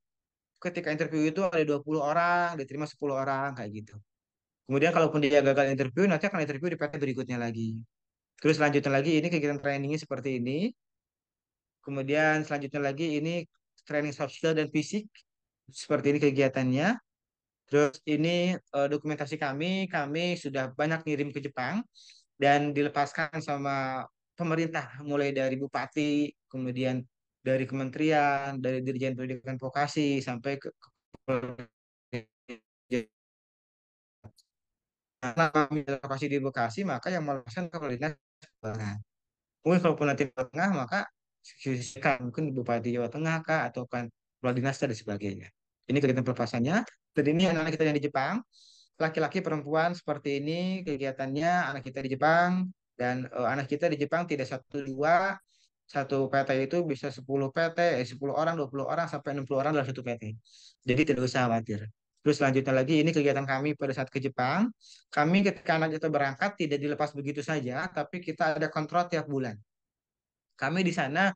ketika interview itu ada 20 orang, diterima 10 orang, kayak gitu. Kemudian kalaupun dia gagal interview, nanti akan interview di PT berikutnya lagi. Terus selanjutnya lagi, ini kegiatan trainingnya seperti ini. Kemudian selanjutnya lagi, ini training soft skill dan fisik. Seperti ini kegiatannya. Terus ini dokumentasi kami sudah banyak ngirim ke Jepang dan dilepaskan sama pemerintah mulai dari bupati, kemudian dari kementerian, dari Dirjen Pendidikan Vokasi sampai karena kami lokasi di Bekasi, maka yang melaksanakan kepala dinas Barat. Mungkin kalau nanti Jawa Tengah, maka sisihkan mungkin Bupati Jawa Tengah kah atau kan kepala dinas dan sebagainya. Ini kegiatan pelepasannya. Dan ini anak-anak kita yang di Jepang, laki-laki perempuan seperti ini kegiatannya anak kita di Jepang dan anak kita di Jepang tidak satu dua, satu PT itu bisa 10 PT, 10 orang, 20 orang sampai 60 orang dalam satu PT. Jadi tidak usah khawatir. Terus selanjutnya lagi ini kegiatan kami pada saat ke Jepang. Kami ketika anak kita berangkat tidak dilepas begitu saja, tapi kita ada kontrol tiap bulan. Kami di sana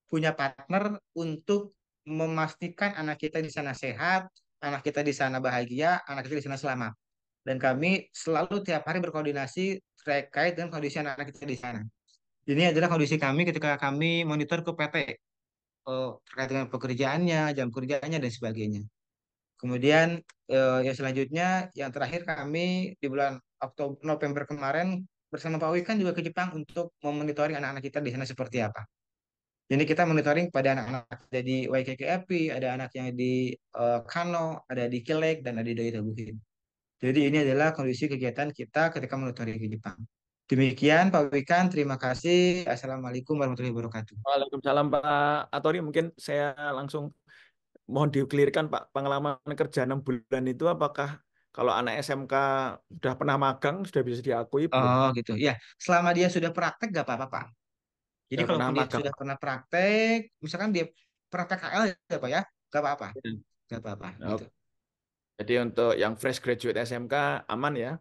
punya partner untuk memastikan anak kita di sana sehat, anak kita di sana bahagia, anak kita di sana selamat. Dan kami selalu tiap hari berkoordinasi terkait dengan kondisi anak-anak kita di sana. Ini adalah kondisi kami ketika kami monitor ke PT, terkait dengan pekerjaannya, jam kerjanya, dan sebagainya. Kemudian yang selanjutnya, yang terakhir kami di bulan Oktober, November kemarin bersama Pak Wikan juga ke Jepang untuk memonitoring anak-anak kita di sana seperti apa. Jadi kita monitoring pada anak-anak ada di YKKAP, ada anak yang di Kano, ada di Kilek, dan ada di Doi Tabuhin. Jadi ini adalah kondisi kegiatan kita ketika monitoring ke Jepang. Demikian Pak Wikan, terima kasih. Assalamualaikum warahmatullahi wabarakatuh. Waalaikumsalam Pak Atori, mungkin saya langsung mohon dikelirkan Pak, pengalaman kerja 6 bulan itu apakah kalau anak SMK sudah pernah magang sudah bisa diakui belum? Oh gitu. Ya, selama dia sudah praktek gak apa-apa Pak. Jadi Sudah pernah kalaupun dia magang. sudah pernah praktek, misalkan dia praktek KL ya Pak ya, gak apa-apa. Gak apa-apa gitu. Oke. Jadi untuk yang fresh graduate SMK aman ya,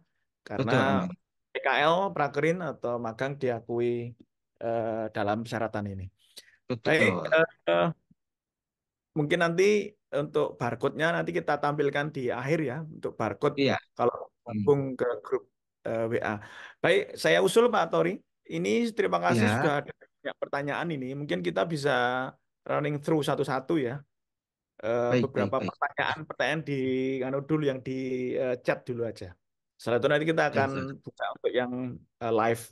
karena Betul, aman. PKL, prakerin atau magang diakui dalam persyaratan ini. Baik, Betul. mungkin nanti untuk barcode-nya nanti kita tampilkan di akhir ya, untuk barcode Iya. kalau Hmm. gabung ke grup WA. Baik, saya usul Pak Tori. Ini terima kasih Iya, sudah ada banyak pertanyaan ini. Mungkin kita bisa running through satu-satu ya. baik, baik, Beberapa baik. pertanyaan di anu dulu yang di chat dulu aja. Setelah itu nanti kita akan Baik, Pak. buka untuk yang live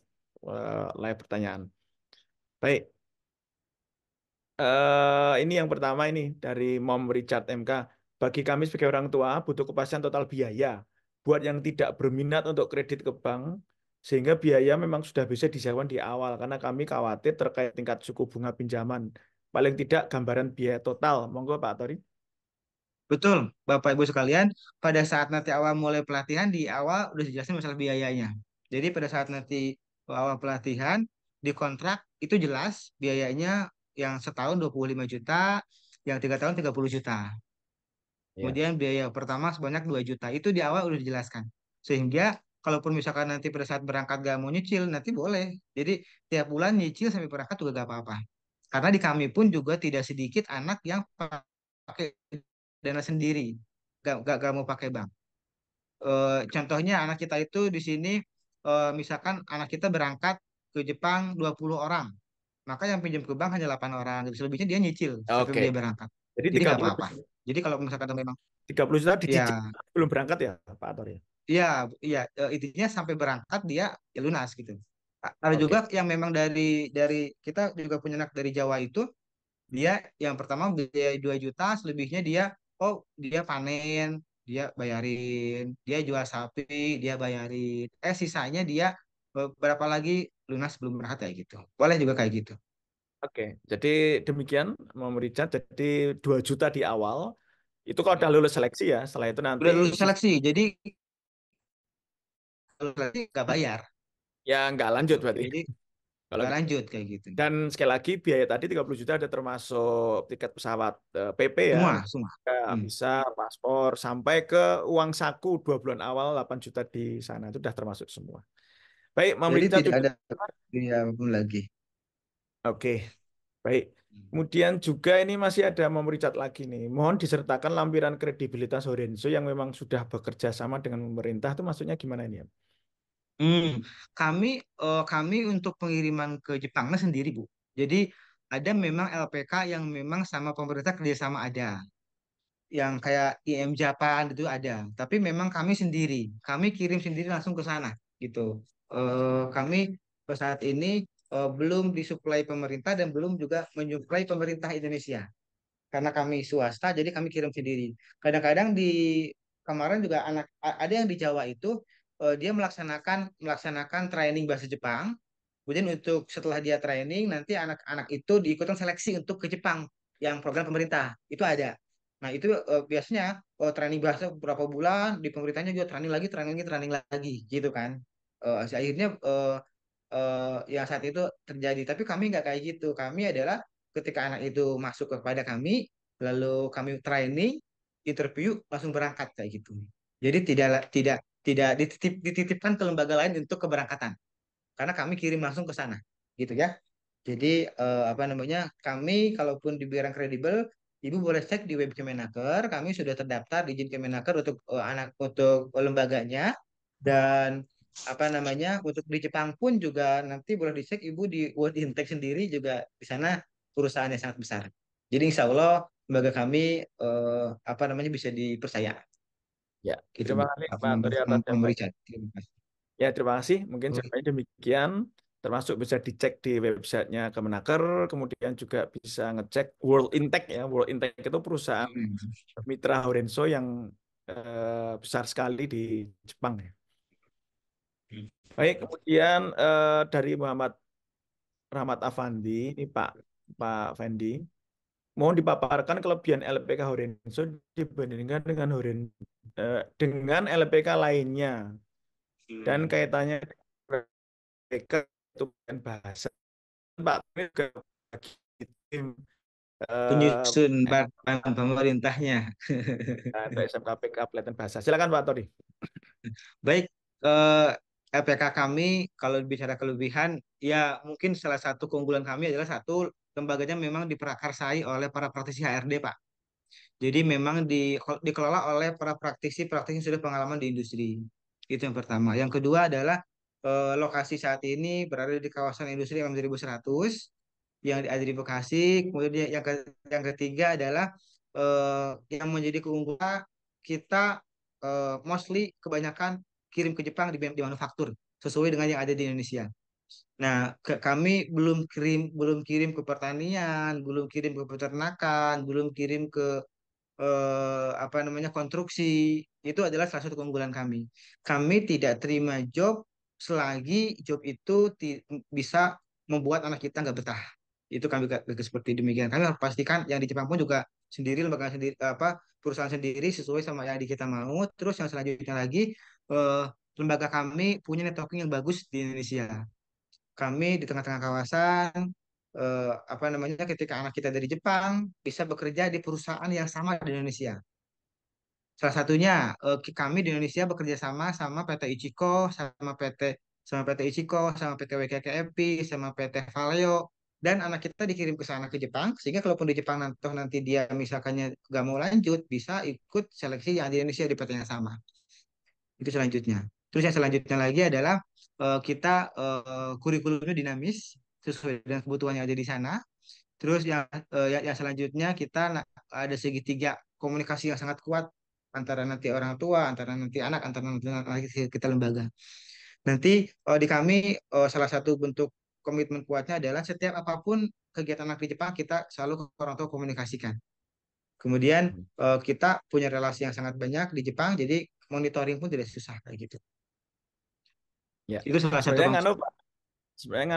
live pertanyaan. Baik, ini yang pertama ini dari Mom Richard MK. Bagi kami sebagai orang tua butuh kepastian total biaya buat yang tidak berminat untuk kredit ke bank, sehingga biaya memang sudah bisa disiapkan di awal karena kami khawatir terkait tingkat suku bunga pinjaman. Paling tidak gambaran biaya total. Monggo Pak Tori. Betul, Bapak Ibu sekalian, pada saat nanti awal mulai pelatihan, di awal udah dijelasin masalah biayanya. Jadi pada saat nanti awal pelatihan, di kontrak itu jelas biayanya yang setahun 25 juta, yang 3 tahun 30 juta. Ya. Kemudian biaya pertama sebanyak 2 juta. Itu di awal udah dijelaskan. Sehingga kalaupun misalkan nanti pada saat berangkat gak mau nyicil, nanti boleh. Jadi tiap bulan nyicil sampai berangkat juga gak apa-apa. Karena di kami pun juga tidak sedikit anak yang pakai dana sendiri. Gak mau pakai bank. Contohnya anak kita itu di sini, misalkan anak kita berangkat ke Jepang 20 orang. Maka yang pinjam ke bank hanya 8 orang. Jadi selebihnya dia nyicil sampai Oke. dia berangkat. Jadi Jadi gak apa-apa. Jadi kalau misalkan memang 30 juta dicicil ya. belum berangkat ya Pak Tori. Iya, iya, intinya sampai berangkat dia ya lunas gitu. Ada juga Oke. yang memang dari kita juga punya anak dari Jawa itu, dia yang pertama biaya 2 juta, selebihnya dia oh dia panen, dia bayarin, dia jual sapi, dia bayarin. Sisanya dia berapa lagi lunas sebelum berangkat kayak gitu. Boleh juga kayak gitu. Oke. Jadi demikian mau Richard. Jadi 2 juta di awal. Itu kalau udah lulus seleksi ya. Setelah itu nanti Udah lulus seleksi, jadi kalau seleksi nggak bayar ya nggak lanjut gitu. berarti. Jadi Kalau nggak lanjut kayak gitu. dan sekali lagi biaya tadi 30 juta ada termasuk tiket pesawat PP ya. Semua, semua. Hmm. Visa, paspor sampai ke uang saku 2 bulan awal 8 juta di sana itu sudah termasuk semua. Baik, Mam Jadi Richard tidak juga. ada biaya apapun lagi. Oke. Baik. Kemudian juga ini masih ada Mam Richard lagi nih. Mohon disertakan lampiran kredibilitas Horenzo yang memang sudah bekerja sama dengan pemerintah itu maksudnya gimana ini ya? Hmm, kami kami untuk pengiriman ke Jepangnya sendiri, Bu. Jadi ada memang LPK yang memang sama pemerintah kerjasama ada, yang kayak IM Japan itu ada. Tapi memang kami kirim sendiri langsung ke sana, gitu. Kami saat ini belum disuplai pemerintah dan belum juga menyuplai pemerintah Indonesia karena kami swasta, jadi kami kirim sendiri. Kadang-kadang di kemarin juga ada yang di Jawa itu dia melaksanakan melaksanakan training bahasa Jepang. Kemudian untuk setelah dia training, nanti anak-anak itu diikutan seleksi untuk ke Jepang yang program pemerintah. Itu ada. Nah, itu biasanya training bahasa beberapa bulan, di pemerintahnya juga training lagi, gitu kan. Akhirnya yang saat itu terjadi. Tapi kami nggak kayak gitu. Kami adalah ketika anak itu masuk kepada kami, lalu kami training, interview, langsung berangkat kayak gitu. Jadi tidak tidak tidak dititipkan ke lembaga lain untuk keberangkatan, karena kami kirim langsung ke sana, gitu ya. Jadi apa namanya, kami kalaupun dibilang kredibel, Ibu boleh cek di web Kemenaker. Kami sudah terdaftar di izin Kemenaker untuk untuk lembaganya, dan apa namanya, untuk di Jepang pun juga nanti boleh dicek Ibu di World Intake sendiri juga di sana perusahaan yang sangat besar. Jadi insya Allah lembaga kami apa namanya bisa dipercaya Ya, gitu terima Bu. kasih Apa Pak Tori atas memberi jawabannya. Terima kasih. Ya, terima kasih. Mungkin Oke. jawabannya demikian. Termasuk bisa dicek di websitenya Kemenaker, kemudian juga bisa ngecek World Intake ya. World Intake itu perusahaan mitra Horenso yang besar sekali di Jepang ya. Baik, kemudian dari Muhammad Rahmat Afandi, ini Pak Fendi, mohon dipaparkan kelebihan LPK Horenso dibandingkan dengan LPK lainnya dan kaitannya dengan LPK itu kan bahasa. Pak, ini juga bagi tim eh, Penyusun pemerintahnya. untuk SMKPK Pelatihan Bahasa. Silakan Pak Tori. Baik, LPK kami kalau bicara kelebihan, ya mungkin salah satu keunggulan kami adalah satu, lembaganya memang diprakarsai oleh para praktisi HRD, Pak. Jadi memang dikelola oleh para praktisi-praktisi yang sudah pengalaman di industri. Itu yang pertama. Yang kedua adalah lokasi saat ini berada di kawasan industri MM1100 yang ada di Bekasi. Kemudian yang ketiga adalah yang menjadi keunggulan kita, mostly kebanyakan kirim ke Jepang di manufaktur sesuai dengan yang ada di Indonesia. Nah, kami belum kirim ke pertanian, belum kirim ke peternakan, belum kirim ke apa namanya, konstruksi. Itu adalah salah satu keunggulan kami. Kami tidak terima job selagi job itu bisa membuat anak kita nggak betah. Itu kami seperti demikian. Kami harus pastikan yang di Jepang pun juga sendiri, lembaga sendiri, apa, perusahaan sendiri sesuai sama yang di kita mau. Terus yang selanjutnya lagi, eh, lembaga kami punya networking yang bagus di Indonesia. Kami di tengah-tengah kawasan, apa namanya, ketika anak kita dari Jepang bisa bekerja di perusahaan yang sama di Indonesia. Salah satunya, kami di Indonesia bekerja sama sama PT Ichiko, sama PT Ichiko, sama PT WKKMP, sama PT Valeo, dan anak kita dikirim ke sana ke Jepang, sehingga kalaupun di Jepang nanti dia misalkannya nggak mau lanjut, bisa ikut seleksi yang di Indonesia di PT yang sama. Itu selanjutnya. Terus yang selanjutnya lagi adalah kita kurikulumnya dinamis sesuai dengan kebutuhan yang ada di sana. Terus yang selanjutnya kita ada segitiga komunikasi yang sangat kuat antara nanti orang tua, antara nanti anak, antara nanti kita lembaga. Nanti di kami, salah satu bentuk komitmen kuatnya adalah setiap apapun kegiatan anak di Jepang kita selalu ke orang tua komunikasikan. Kemudian kita punya relasi yang sangat banyak di Jepang, jadi monitoring pun tidak susah kayak gitu. Ya, Itu salah satu sebenarnya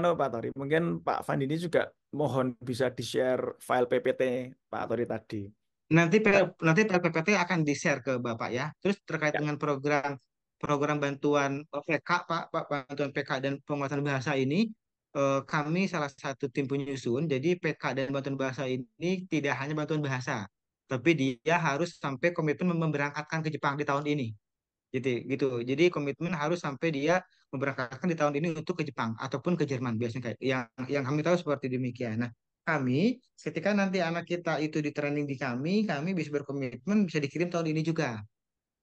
konsep. Pak Tori, mungkin Pak Fandi ini juga mohon bisa di-share file PPT Pak Tori tadi. Nanti PPT akan di-share ke Bapak ya. Terus terkait Ya, dengan program program bantuan PK, Pak, bantuan PK dan penguatan bahasa ini, kami salah satu tim penyusun. Jadi PK dan bantuan bahasa ini tidak hanya bantuan bahasa, tapi dia harus sampai komitmen memberangkatkan ke Jepang di tahun ini. Gitu. Jadi komitmen harus sampai dia memberangkatkan di tahun ini untuk ke Jepang ataupun ke Jerman, biasanya kayak yang kami tahu seperti demikian. Nah, kami ketika nanti anak kita itu di training di kami bisa berkomitmen bisa dikirim tahun ini juga.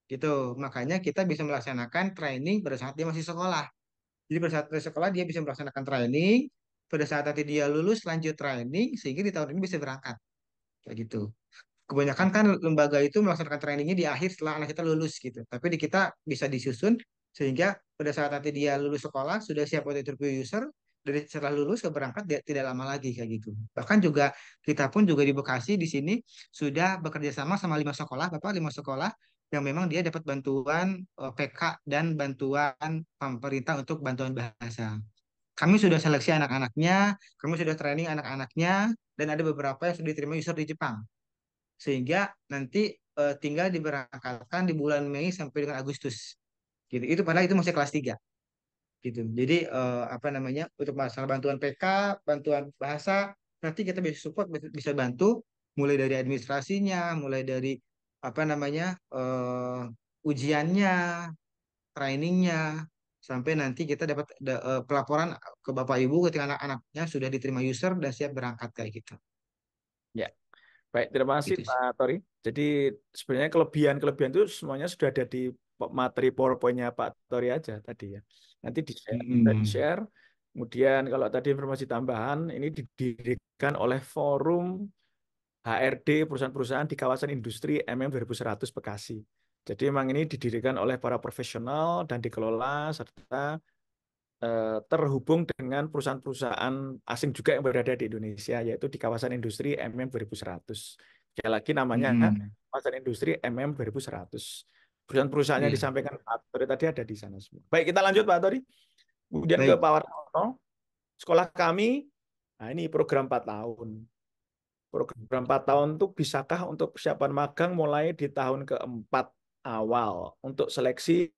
Gitu. Makanya kita bisa melaksanakan training pada saat dia masih sekolah. Jadi pada saat dia sekolah dia bisa melaksanakan training, pada saat nanti dia lulus lanjut training sehingga di tahun ini bisa berangkat. Kayak gitu. Kebanyakan kan lembaga itu melaksanakan trainingnya di akhir setelah anak kita lulus gitu. Tapi di kita bisa disusun sehingga pada saat nanti dia lulus sekolah sudah siap untuk interview user, dari setelah lulus ke berangkat dia tidak lama lagi kayak gitu. Bahkan juga kita pun juga di Bekasi di sini sudah bekerja sama 5 sekolah, Bapak, 5 sekolah yang memang dia dapat bantuan PK dan bantuan pemerintah untuk bantuan bahasa. Kami sudah seleksi anak-anaknya, kami sudah training anak-anaknya, dan ada beberapa yang sudah diterima user di Jepang sehingga nanti tinggal diberangkatkan di bulan Mei sampai dengan Agustus gitu. Itu padahal itu masih kelas 3 gitu. Jadi apa namanya, untuk masalah bantuan PK, bantuan bahasa, nanti kita bisa support, bisa bantu mulai dari administrasinya, mulai dari apa namanya, ujiannya, trainingnya, sampai nanti kita dapat pelaporan ke Bapak Ibu ketika anak-anaknya sudah diterima user dan siap berangkat kayak gitu. Ya, baik, terima kasih Gitu sih. Pak Tori. Jadi sebenarnya kelebihan-kelebihan itu semuanya sudah ada di materi PowerPoint-nya Pak Tori aja tadi ya. Nanti di-share, bisa Mm-mm. di-share. Kemudian kalau tadi informasi tambahan, ini didirikan oleh Forum HRD perusahaan-perusahaan di kawasan industri MM 2100 Bekasi. Jadi memang ini didirikan oleh para profesional dan dikelola serta terhubung dengan perusahaan-perusahaan asing juga yang berada di Indonesia, yaitu di kawasan industri MM 2100. Sekali lagi namanya Mm-mm. kawasan industri MM 2100. Perusahaan-perusahaannya Iya. disampaikan Pak Tori tadi ada di sana semua. Baik, kita lanjut Pak Tori. Kemudian ke Baik. Pak Wartono. Sekolah kami, nah ini program 4 tahun. Program 4 tahun itu bisakah untuk persiapan magang mulai di tahun keempat awal untuk seleksi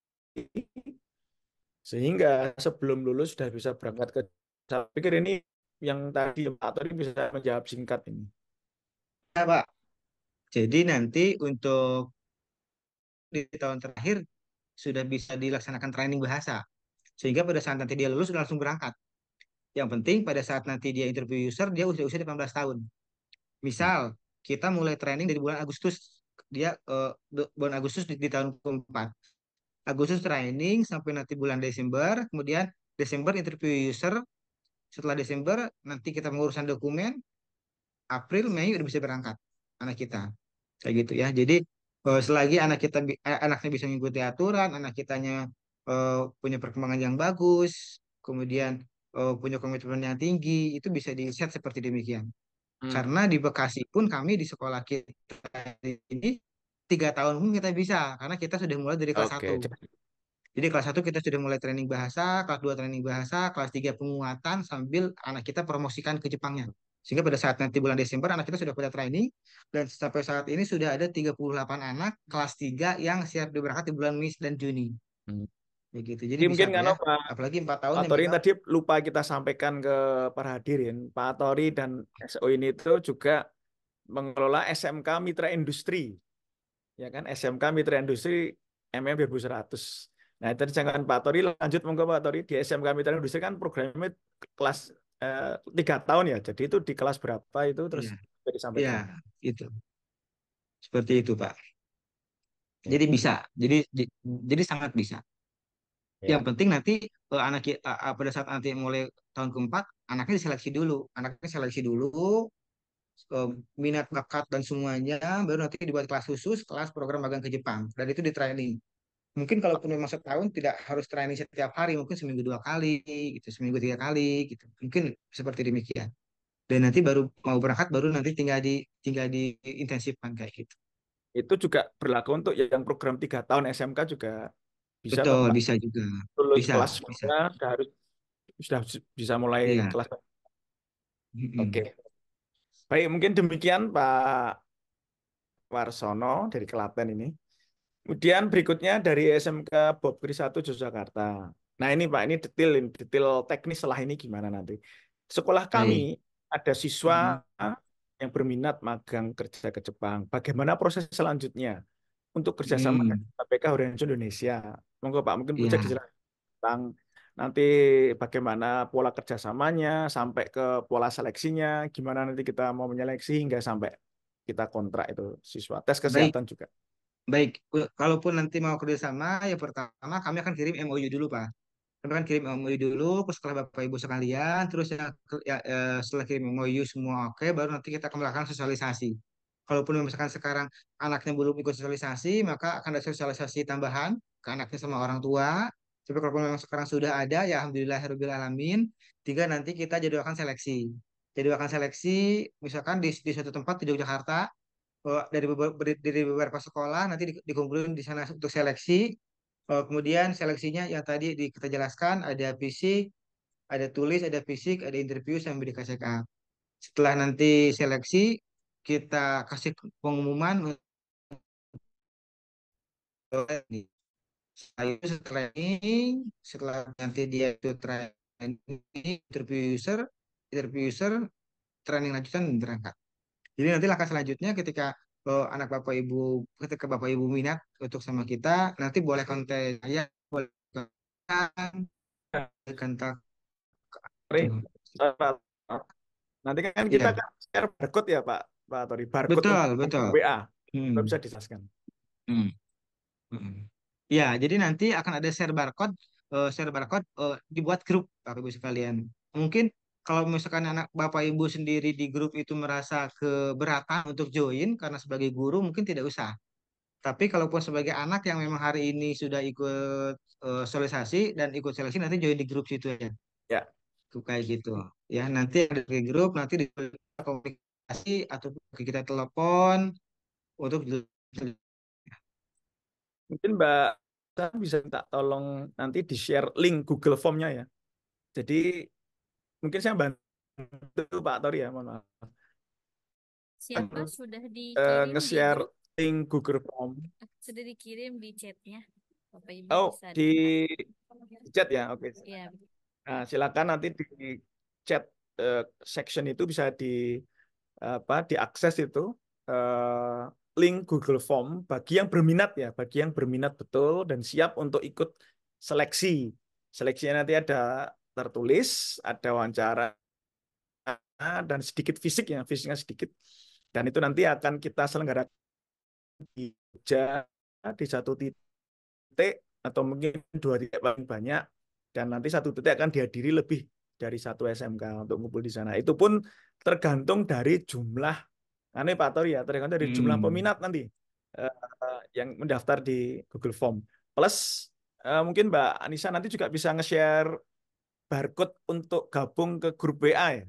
sehingga sebelum lulus sudah bisa berangkat ke. Saya pikir ini yang tadi Pak Tori bisa menjawab singkat ini. Ya, Pak. Jadi nanti untuk di tahun terakhir sudah bisa dilaksanakan training bahasa. Sehingga pada saat nanti dia lulus sudah langsung berangkat. Yang penting pada saat nanti dia interview user, dia usia 18 tahun. Misal, kita mulai training dari bulan Agustus. Dia bulan Agustus di tahun keempat. Agustus training sampai nanti bulan Desember. Kemudian Desember interview user. Setelah Desember, nanti kita mengurusan dokumen. April, Mei udah bisa berangkat anak kita. Kayak gitu ya. Jadi selagi anaknya bisa mengikuti aturan, anak kitanya punya perkembangan yang bagus, kemudian punya komitmen yang tinggi, itu bisa di-set seperti demikian. Hmm. Karena di Bekasi pun kami di sekolah kita ini 3 tahun pun kita bisa, karena kita sudah mulai dari kelas Oke, 1. Jadi kelas 1 kita sudah mulai training bahasa, kelas 2 training bahasa, kelas 3 penguatan sambil anak kita promosikan ke Jepangnya. Sehingga pada saat nanti bulan Desember anak kita sudah pada training dan sampai saat ini sudah ada 38 anak kelas 3 yang siap diberangkat di bulan Mei dan Juni. Hmm. Begitu. Jadi Jadi bisa mungkin Pak kan ya. Pak Apalagi 4 tahun Pak yang Tori memang tadi lupa kita sampaikan ke para hadirin, Pak Tori dan SO ini itu juga mengelola SMK Mitra Industri, ya kan? SMK Mitra Industri MM 2100. Nah, tadi jangan Pak Tori lanjut monggo Pak Tori di SMK Mitra Industri kan programnya kelas 3 tahun ya. Jadi itu di kelas berapa itu terus iya, bisa iya, disampaikan. itu. Seperti itu, Pak. Ya. Jadi bisa. Jadi sangat bisa. Yang Ya. penting nanti pada saat nanti mulai tahun keempat, anaknya diseleksi dulu. Anaknya seleksi dulu, eh, minat bakat dan semuanya, baru nanti dibuat kelas khusus, kelas program magang ke Jepang. Dan itu di training. Mungkin kalaupun memang setahun tidak harus training setiap hari, mungkin seminggu 2 kali, gitu, seminggu 3 kali, gitu. Mungkin seperti demikian. Dan nanti baru mau berangkat, baru nanti tinggal diintensifkan kayak gitu. Itu juga berlaku untuk yang program 3 tahun SMK juga bisa toh Betul, Pak. bisa juga. Lulus Bisa, kelas bisa. 2 sudah bisa mulai Iya. kelas. Mm-mm. Oke. Baik, mungkin demikian Pak Warsono dari Klaten ini. Kemudian berikutnya dari SMK Bob Kris 1 Yogyakarta. Nah ini Pak, ini detail teknis setelah ini gimana nanti. Sekolah kami Baik. ada siswa Mm-mm. yang berminat magang kerja ke Jepang. Bagaimana proses selanjutnya untuk kerjasama dengan Mm. KPK Horizon Indonesia? Monggo Pak, mungkin bisa Iya. dijelaskan tentang nanti bagaimana pola kerjasamanya sampai ke pola seleksinya, gimana nanti kita mau menyeleksi hingga sampai kita kontrak itu siswa. Tes Baik. kesehatan juga. Baik. Kalaupun nanti mau kerjasama, ya pertama kami akan kirim MOU dulu, Pak. Kami akan kirim MOU dulu ke sekolah Bapak Ibu sekalian, terus setelah kirim MOU semua oke, baru nanti kita akan melakukan sosialisasi. Kalaupun misalkan sekarang anaknya belum ikut sosialisasi, maka akan ada sosialisasi tambahan ke anaknya sama orang tua. Tapi kalau memang sekarang sudah ada, ya alhamdulillahirobbilalamin. Tinggal nanti kita jadwalkan seleksi. Jadwalkan seleksi, misalkan di suatu tempat di Yogyakarta, dari beberapa sekolah nanti dikumpulin di sana untuk seleksi. Kemudian seleksinya yang tadi kita jelaskan ada fisik, ada tulis, ada fisik, ada interview sampai di KCK. Setelah nanti seleksi, kita kasih pengumuman setelah ini, setelah nanti dia itu training, interview user, training lanjutan berangkat. Jadi nanti langkah selanjutnya ketika Bapak Ibu minat untuk sama kita, nanti boleh kontak saya, boleh kontak Sorry. tuh. Pak. Nanti kan kita Ya, akan share barcode ya Pak Tori, barcode betul, untuk betul. WA. Hmm, Bapak bisa dijelaskan. hmm, hmm. Ya, jadi nanti akan ada share barcode dibuat grup Bapak Ibu sekalian. Mungkin kalau misalkan anak Bapak Ibu sendiri di grup itu merasa keberatan untuk join karena sebagai guru mungkin tidak usah. Tapi kalaupun sebagai anak yang memang hari ini sudah ikut sosialisasi dan ikut seleksi nanti join di grup situ ya. Ya, Tuh, kayak gitu. Ya, nanti ada di grup nanti di komunikasi atau kita telepon untuk mungkin Mbak saya bisa minta tolong nanti di-share link Google Form-nya ya. Jadi mungkin saya bantu Pak Tori ya, mohon maaf. Siapa sudah dikirim di Nge-share grup? link Google Form. Sudah dikirim di chatnya. Bapak Ibu Oh, bisa di lihat. chat ya, oke. Ya, Nah, silakan nanti di chat section itu bisa diakses itu link Google Form bagi yang berminat ya, bagi yang berminat betul dan siap untuk ikut seleksi. Seleksinya nanti ada tertulis, ada wawancara dan sedikit fisik ya, fisiknya sedikit. Dan itu nanti akan kita selenggarakan di Jogja di satu titik atau mungkin dua titik paling banyak dan nanti satu titik akan dihadiri lebih dari satu SMK untuk ngumpul di sana. Itu pun tergantung dari jumlah, aneh Pak Tori ya, tergantung dari jumlah peminat nanti yang mendaftar di Google Form. Plus mungkin Mbak Anissa nanti juga bisa nge-share barcode untuk gabung ke grup WA ya.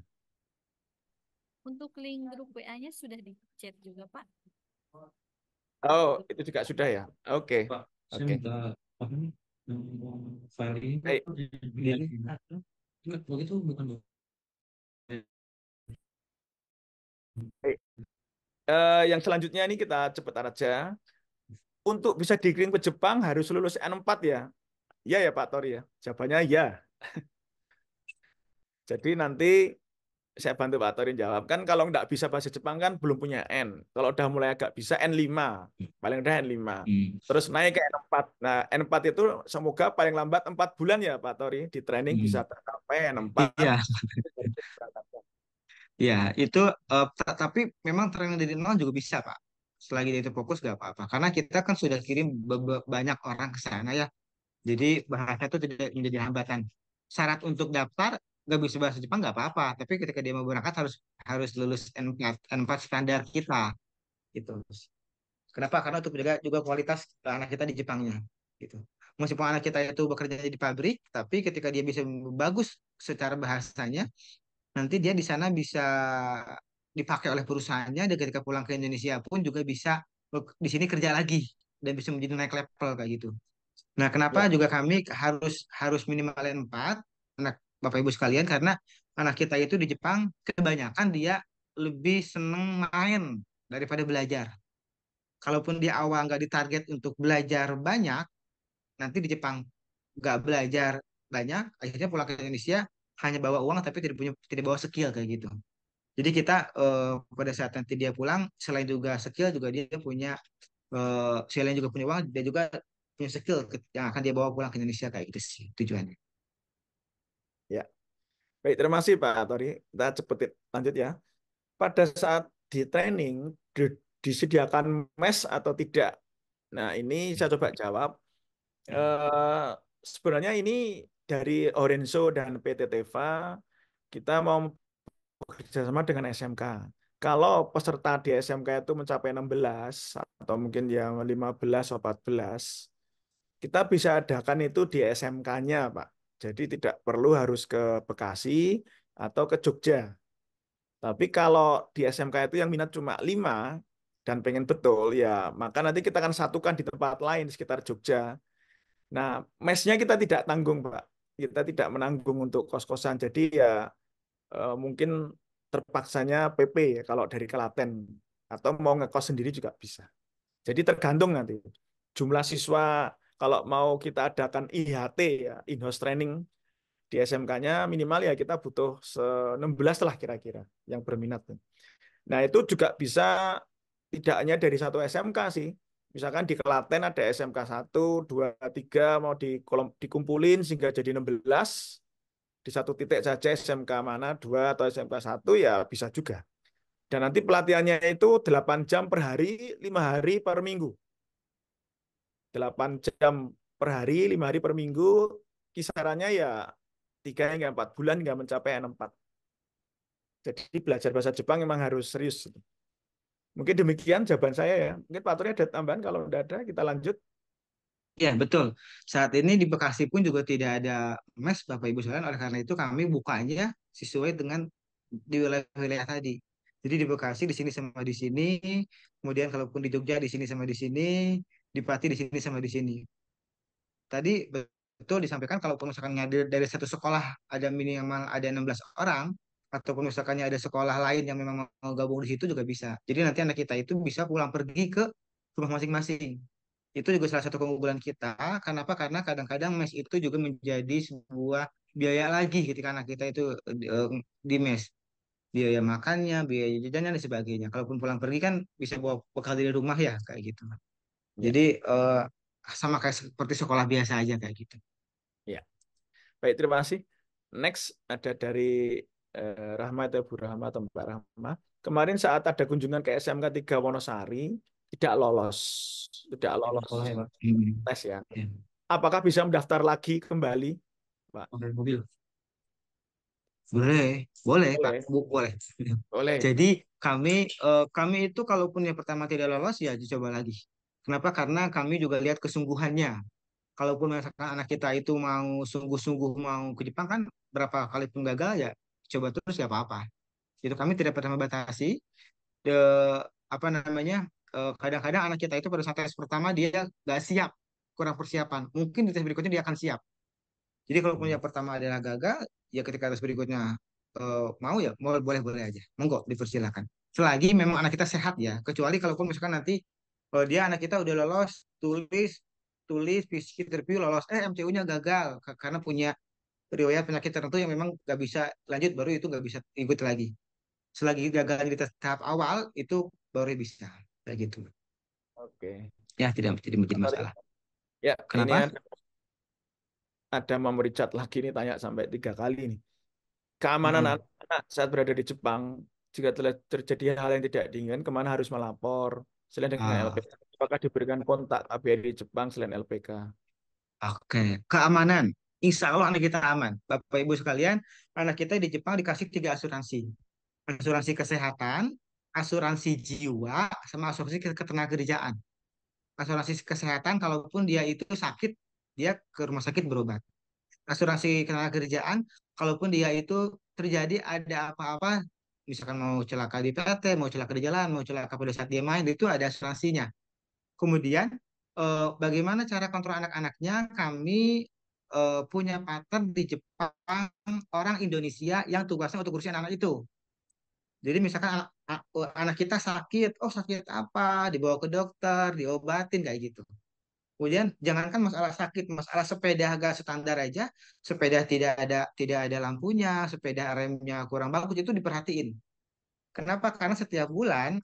untuk link grup WA-nya sudah di chat juga, Pak. Oh, itu juga sudah ya. Oke. Pak, saya Oke. minta apa nih? File ini Baik. enggak begitu bukan Bu. Baik. Yang selanjutnya ini kita cepat aja. Untuk bisa dikirim ke Jepang harus lulus N4 ya. Iya ya Pak Tori ya. Jawabannya ya. Jadi nanti saya bantu Pak Tori jawab. Kan kalau nggak bisa bahasa Jepang kan belum punya N. Kalau udah mulai agak bisa N5. Paling rendah N5. Terus naik ke N4. Nah, N4 itu semoga paling lambat 4 bulan ya Pak Tori. Di training bisa tercapai N4. Iya. Ya, itu tapi memang training dari nol juga bisa, Pak. Selagi dia itu fokus gak apa-apa. Karena kita kan sudah kirim banyak orang ke sana ya. Jadi bahasa itu tidak menjadi hambatan. Syarat untuk daftar gak bisa bahasa Jepang nggak apa-apa. Tapi ketika dia mau berangkat harus harus lulus N4 standar kita. Gitu. Kenapa? Karena untuk menjaga juga kualitas anak kita di Jepangnya. Gitu. Meskipun anak kita itu bekerja di pabrik, tapi ketika dia bisa bagus secara bahasanya, nanti dia di sana bisa dipakai oleh perusahaannya dan ketika pulang ke Indonesia pun juga bisa di sini kerja lagi dan bisa menjadi naik level kayak gitu. Nah, kenapa Ya. juga kami harus harus minimal 4 anak Bapak Ibu sekalian karena anak kita itu di Jepang kebanyakan dia lebih seneng main daripada belajar. Kalaupun di awal nggak ditarget untuk belajar banyak, nanti di Jepang nggak belajar banyak, akhirnya pulang ke Indonesia hanya bawa uang tapi tidak bawa skill kayak gitu. Jadi kita pada saat nanti dia pulang, selain juga skill, juga dia punya selain juga punya uang, dia juga punya skill yang akan dia bawa pulang ke Indonesia kayak gitu sih tujuannya. Ya. Baik, terima kasih Pak Tori. Kita cepetin lanjut ya. Pada saat di training disediakan mes atau tidak? Nah, ini saya coba jawab. Sebenarnya ini dari Orenso dan PT Teva kita mau bekerja sama dengan SMK. Kalau peserta di SMK itu mencapai 16 atau mungkin yang 15 atau 14, kita bisa adakan itu di SMK-nya, Pak. Jadi tidak perlu harus ke Bekasi atau ke Jogja. Tapi kalau di SMK itu yang minat cuma 5 dan pengen betul, ya maka nanti kita akan satukan di tempat lain di sekitar Jogja. Nah, mesnya kita tidak tanggung, Pak. Kita tidak menanggung untuk kos-kosan. Jadi ya mungkin terpaksanya PP ya kalau dari Klaten. Atau mau ngekos sendiri juga bisa. Jadi tergantung nanti. Jumlah siswa kalau mau kita adakan IHT ya, in-house training di SMK-nya minimal ya kita butuh 16 lah kira-kira yang berminat. Nah, itu juga bisa tidak hanya dari satu SMK sih. Misalkan di Klaten ada SMK 1, 2, 3 mau dikumpulin sehingga jadi 16 di satu titik saja SMK mana 2 atau SMK 1 ya bisa juga. Dan nanti pelatihannya itu 8 jam per hari, 5 hari per minggu. 8 jam per hari, 5 hari per minggu, kisarannya ya 3 hingga 4 bulan hingga mencapai N4. Jadi belajar bahasa Jepang memang harus serius. Mungkin demikian jawaban saya ya. Mungkin Pak Turi ada tambahan, kalau tidak ada kita lanjut. Ya, betul. Saat ini di Bekasi pun juga tidak ada mes, Bapak Ibu sekalian. Oleh karena itu kami bukanya sesuai dengan di wilayah-wilayah tadi. Jadi di Bekasi di sini sama di sini, kemudian kalaupun di Jogja di sini sama di sini, di Pati di sini sama di sini. Tadi betul disampaikan kalaupun misalkan dari satu sekolah ada minimal ada 16 orang, ataupun misalkannya ada sekolah lain yang memang mau gabung di situ juga bisa. Jadi nanti anak kita itu bisa pulang pergi ke rumah masing-masing. Itu juga salah satu keunggulan kita. Kenapa? Karena kadang-kadang mes itu juga menjadi sebuah biaya lagi ketika anak kita itu di mes. Biaya makannya, biaya jajannya, dan sebagainya. Kalaupun pulang pergi kan bisa bawa bekal dari rumah ya, kayak gitu. Ya, Jadi sama kayak seperti sekolah biasa aja kayak gitu. ya. Baik, terima kasih. Next ada dari Rahma atau Bu Rahma atau Mbak Rahma. Kemarin saat ada kunjungan ke SMK 3 Wonosari, tidak lolos. Tidak lolos Sekolah ya, Pak. tes ya. Ya. Apakah bisa mendaftar lagi kembali, Pak? Oke, mobil. Boleh, boleh Pak, Boleh, Boleh. boleh. Jadi kami itu kalaupun yang pertama tidak lolos ya dicoba lagi. Kenapa? Karena kami juga lihat kesungguhannya. Kalaupun misalkan anak kita itu mau sungguh-sungguh mau ke Jepang kan berapa kali pun gagal ya coba terus ya apa-apa. Itu kami tidak pernah membatasi. De, apa namanya? Kadang-kadang anak kita itu pada saat tes pertama dia nggak siap, kurang persiapan. Mungkin di tes berikutnya dia akan siap. Jadi kalau punya pertama adalah gagal, ya ketika tes berikutnya mau ya boleh-boleh aja. Monggo dipersilakan. Selagi memang anak kita sehat ya. Kecuali kalaupun misalkan nanti dia anak kita udah lolos tulis tulis fisik interview lolos MCU-nya gagal karena punya riwayat penyakit tertentu yang memang nggak bisa lanjut baru itu nggak bisa ikut lagi. Selagi gagal di tahap awal itu baru bisa kayak gitu. Oke. Ya tidak menjadi Sorry. masalah. Ya, ini Kenapa? ada memori chat lagi nih, tanya sampai 3 kali nih. Keamanan Mm-mm. anak saat berada di Jepang, jika telah terjadi hal yang tidak diinginkan, kemana harus melapor? Selain dengan Ah, LPK, apakah diberikan kontak KBRI Jepang selain LPK? oke, keamanan. Insya Allah anak kita aman. Bapak Ibu sekalian, anak kita di Jepang dikasih 3 asuransi. Asuransi kesehatan, asuransi jiwa, sama asuransi ketenagakerjaan. Asuransi kesehatan, kalaupun dia itu sakit, dia ke rumah sakit berobat. Asuransi ketenagakerjaan, kalaupun dia itu terjadi ada apa-apa, misalkan mau celaka di PT, mau celaka di jalan, mau celaka pada saat dia main, itu ada asuransinya. Kemudian bagaimana cara kontrol anak-anaknya? Kami punya partner di Jepang orang Indonesia yang tugasnya untuk urusin anak itu. Jadi misalkan anak kita sakit, oh sakit apa? Dibawa ke dokter, diobatin kayak gitu. Kemudian jangankan masalah sakit, masalah sepeda agak standar aja, sepeda tidak ada lampunya, sepeda remnya kurang bagus itu diperhatiin. Kenapa? Karena setiap bulan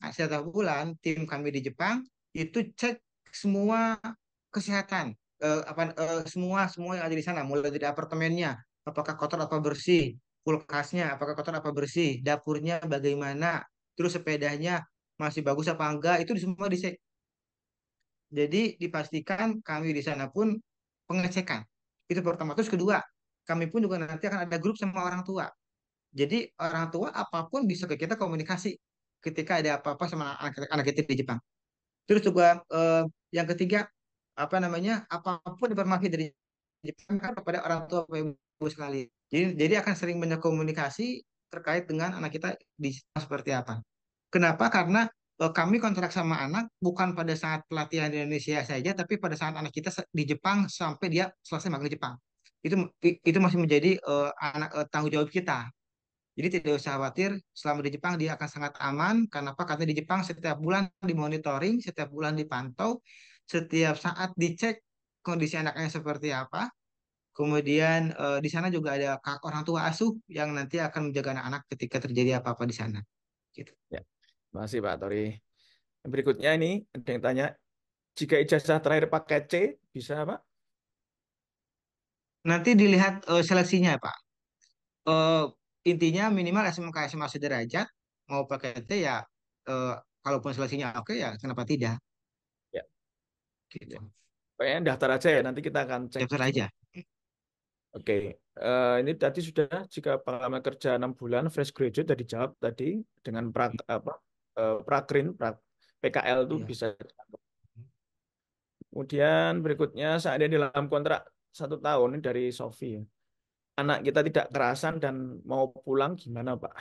tim kami di Jepang itu cek semua kesehatan, semua semua yang ada di sana, mulai dari apartemennya, apakah kotor apa bersih, kulkasnya, apakah kotor apa bersih, dapurnya bagaimana, terus sepedanya masih bagus apa enggak, itu semua dicek. Jadi dipastikan kami di sana pun pengecekan. Itu pertama. Terus kedua, kami pun juga nanti akan ada grup sama orang tua. Jadi orang tua apapun bisa ke kita komunikasi ketika ada apa-apa sama anak kita di Jepang. Terus juga yang ketiga apa namanya apapun informasi dari Jepang kan kepada orang tua Bapak Ibu sekali. Jadi akan sering banyak komunikasi terkait dengan anak kita di Jepang seperti apa. Kenapa? Karena kami kontrak sama anak bukan pada saat pelatihan di Indonesia saja, tapi pada saat anak kita di Jepang sampai dia selesai magang di Jepang. Itu masih menjadi tanggung jawab kita. Jadi tidak usah khawatir, selama di Jepang dia akan sangat aman. Kenapa? Karena di Jepang setiap bulan dimonitoring, setiap bulan dipantau, setiap saat dicek kondisi anaknya seperti apa. Kemudian di sana juga ada orang tua asuh yang nanti akan menjaga anak-anak ketika terjadi apa-apa di sana. Gitu. Ya, terima kasih Pak Tori. Berikutnya ini ada yang tanya, Jika ijazah terakhir pakai C, bisa Pak? Nanti dilihat seleksinya, Pak. Eh, Intinya minimal SMK SMA sederajat, mau pakai T ya, eh, kalaupun seleksinya oke ya kenapa tidak? Ya, Gitu. ya. Pokoknya daftar aja ya, nanti kita akan cek. Daftar aja. Oke, ini tadi sudah jika pengalaman kerja 6 bulan, fresh graduate tadi jawab tadi dengan apa, prakrin, PKL itu Iya. bisa. Kemudian berikutnya saat dia dalam kontrak 1 tahun ini dari Sofi. Ya. Anak kita tidak kerasan dan mau pulang gimana Pak?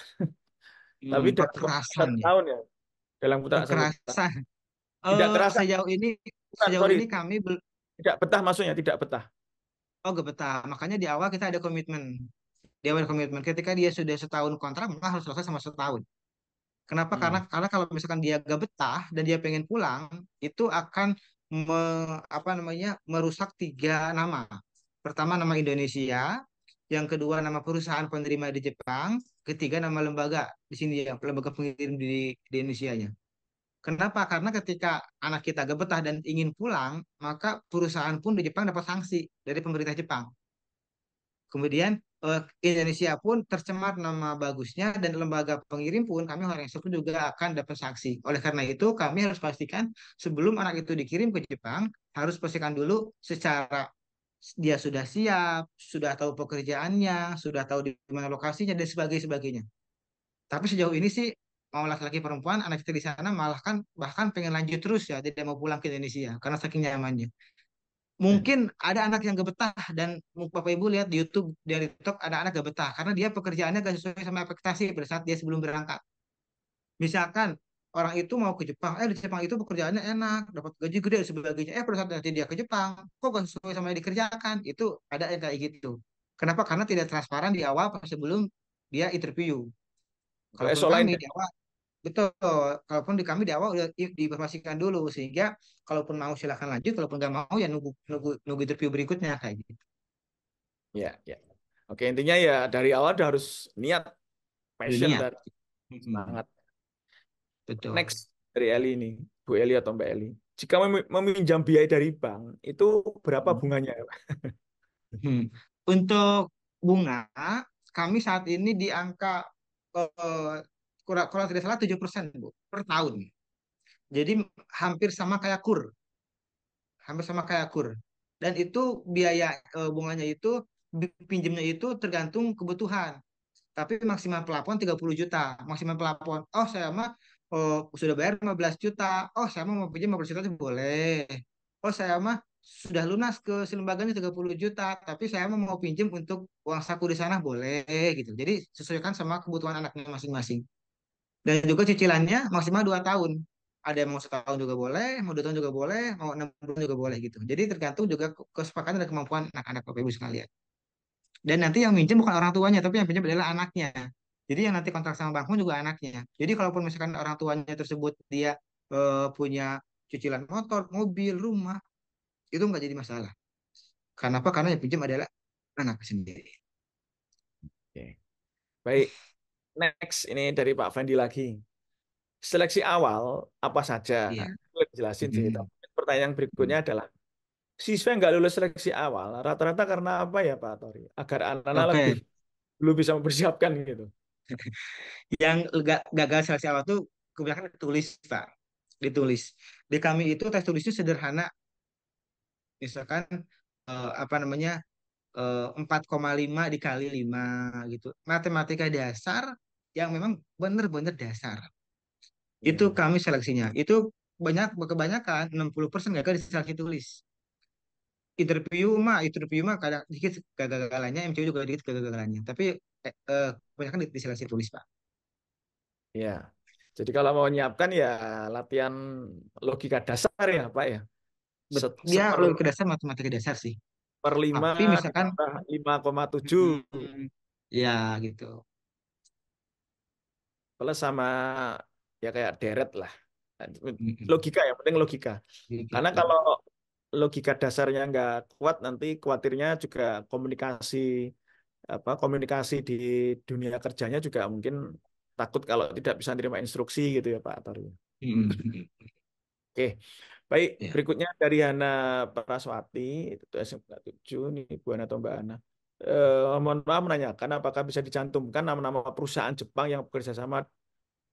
Tapi dalam kontrak Kekerasan satu ya. tahun ya, dalam kontrak 1 tahun. Kekerasan. Tidak kerasa, Sejauh ini bukan, sorry, kami tidak betah maksudnya, tidak betah. gak betah. Makanya di awal kita ada komitmen. Dia ada komitmen. Ketika dia sudah setahun kontrak, maka harus selesai sama setahun. Kenapa? Hmm. Karena kalau misalkan dia gak betah dan dia pengen pulang, itu akan apa namanya merusak 3 nama. Pertama nama Indonesia, yang kedua nama perusahaan penerima di Jepang, ketiga nama lembaga di sini ya, lembaga pengirim di Indonesia-nya. Kenapa? Karena ketika anak kita gak betah dan ingin pulang, maka perusahaan pun di Jepang dapat sanksi dari pemerintah Jepang. Kemudian Indonesia pun tercemar nama bagusnya dan lembaga pengirim pun kami orang ekspor juga akan dapat sanksi. Oleh karena itu kami harus pastikan sebelum anak itu dikirim ke Jepang harus pastikan dulu secara dia sudah siap, sudah tahu pekerjaannya, sudah tahu di mana lokasinya dan sebagainya. Tapi sejauh ini sih mau laki-laki perempuan anak kita di sana malah kan bahkan pengen lanjut terus ya tidak mau pulang ke Indonesia karena saking nyamannya. Mungkin ada anak yang gak betah dan Bapak Ibu lihat di YouTube, di TikTok ada anak gak betah karena dia pekerjaannya gak sesuai sama ekspektasi pada saat dia sebelum berangkat. Misalkan orang itu mau ke Jepang, di Jepang itu pekerjaannya enak, dapat gaji gede dan sebagainya. Pada saat nanti dia ke Jepang, kok gak sesuai sama yang dikerjakan? Itu ada yang kayak gitu. Kenapa? Karena tidak transparan di awal pas sebelum dia interview. Kalaupun SO lain kami ya? di awal betul, kalaupun di kami di awal udah diinformasikan dulu sehingga kalaupun mau silahkan lanjut, kalaupun nggak mau ya nunggu nunggu nunggu interview berikutnya kayak gitu. Ya, ya. Oke, intinya ya dari awal udah harus niat, passion Dunia. dan semangat. Betul. Next dari Eli ini, Bu Eli atau Mbak Eli. Jika meminjam biaya dari bank, itu berapa bunganya? Hmm. Untuk bunga, kami saat ini di angka eh, kurang kalau tidak salah 7% Bu, per tahun. Jadi hampir sama kayak kur, hampir sama kayak kur. Dan itu biaya bunganya itu pinjamnya itu tergantung kebutuhan. Tapi maksimal pelapon 30 juta. Maksimal pelapon, oh saya mah sudah bayar 15 juta. Oh saya mau pinjam 15 juta itu boleh. Oh saya mah sudah lunas ke si lembaganya 30 juta, tapi saya mau pinjam untuk uang saku di sana boleh gitu. Jadi sesuaikan sama kebutuhan anaknya masing-masing. Dan juga cicilannya maksimal 2 tahun. Ada yang mau setahun juga boleh, mau 2 tahun juga boleh, mau 6 bulan juga boleh gitu. Jadi tergantung juga kesepakatan dan kemampuan anak-anak Bapak Ibu sekalian. Dan nanti yang minjem bukan orang tuanya, tapi yang pinjam adalah anaknya. Jadi yang nanti kontrak sama bank pun juga anaknya. Jadi kalaupun misalkan orang tuanya tersebut dia punya cicilan motor, mobil, rumah, itu nggak jadi masalah. Karena apa? Karena yang pinjam adalah anak sendiri. Oke. Baik, next ini dari Pak Fendi lagi. Seleksi awal apa saja? Iya. Boleh dijelasin sih. Mm-mm. Tapi pertanyaan berikutnya adalah, siswa yang nggak lulus seleksi awal, rata-rata karena apa ya Pak Tori? Agar anak-anak lebih Oke. belum bisa mempersiapkan gitu. Yang gagal seleksi awal tuh kebanyakan ditulis, Pak. Ditulis. Di kami itu tes tulisnya sederhana. Misalkan apa namanya 4,5 dikali 5 gitu. Matematika dasar yang memang benar-benar dasar. Itu Hmm. kami seleksinya. Itu kebanyakan 60% gagal di seleksi tulis. Interview mah kadang dikit kegagalannya, MCU juga dikit kegagalannya. Tapi kebanyakan di seleksi tulis, Pak. Ya. Jadi kalau mau menyiapkan ya latihan logika dasar ya Pak ya. Dia Seper lebih ke dasar matematika dasar sih. per 5 Tapi misalkan ditambah 5,7 ya gitu. plus sama ya kayak deret lah. Mm-mm. Logika ya, penting logika. Karena Gitu. kalau logika dasarnya nggak kuat nanti khawatirnya juga komunikasi di dunia kerjanya juga mungkin takut kalau tidak bisa menerima instruksi gitu ya Pak Tori. Mm-mm. Oke, Baik, Ya. berikutnya dari Hana Praswati, itu SMK 7, nih Bu Hana atau Mbak Hana. Mohon maaf menanyakan apakah bisa dicantumkan nama-nama perusahaan Jepang yang bekerja sama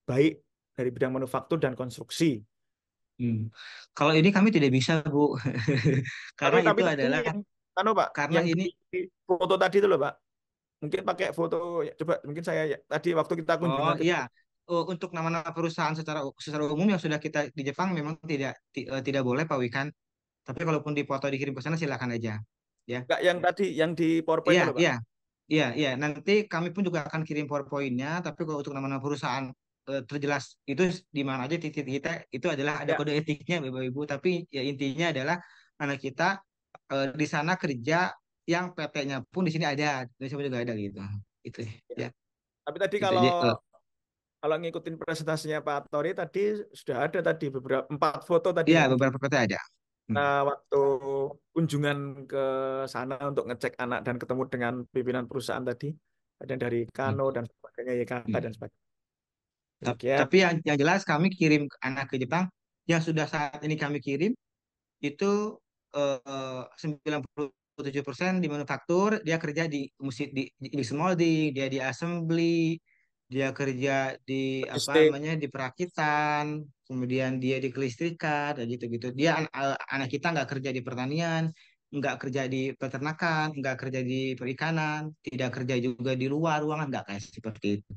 baik dari bidang manufaktur dan konstruksi. Hmm. Kalau ini kami tidak bisa, Bu. Tapi Karena tapi itu tadi adalah yang Pak, karena yang ini di foto tadi itu loh Pak. Mungkin pakai foto, coba mungkin saya tadi waktu kita oh kunjungan ke iya. Untuk nama-nama perusahaan secara umum yang sudah kita di Jepang memang tidak boleh Pak Wikan. Tapi kalaupun dipoto dikirim ke sana silakan aja. Ya. enggak yang tadi yang di PowerPoint Iya, itu loh Pak. iya. Iya, iya. Nanti kami pun juga akan kirim PowerPoint-nya, tapi kalau untuk nama-nama perusahaan terjelas itu di mana aja titik kita itu adalah ada Ya, kode etiknya Bapak Ibu, tapi ya intinya adalah anak kita di sana kerja yang PT-nya pun di sini ada, di sini juga ada gitu. Itu ya. ya. Tapi tadi Gitu kalau aja. kalau ngikutin presentasinya Pak Tori tadi sudah ada tadi beberapa 4 foto tadi Iya, yang beberapa kota ada. kita Hmm. waktu kunjungan ke sana untuk ngecek anak dan ketemu dengan pimpinan perusahaan tadi. Ada yang dari Hmm. Kano dan sebagainya, YKK Hmm. dan sebagainya. Demikian. Tapi yang jelas kami kirim anak ke Jepang yang sudah saat ini kami kirim itu 97% di manufaktur, dia kerja di musik di injection molding, dia di assembly, dia kerja di apa Logistik. namanya di perakitan, kemudian dia di kelistrikan dan gitu-gitu. Dia anak kita nggak kerja di pertanian, nggak kerja di peternakan, nggak kerja di perikanan, tidak kerja juga di luar ruangan, nggak kayak seperti itu.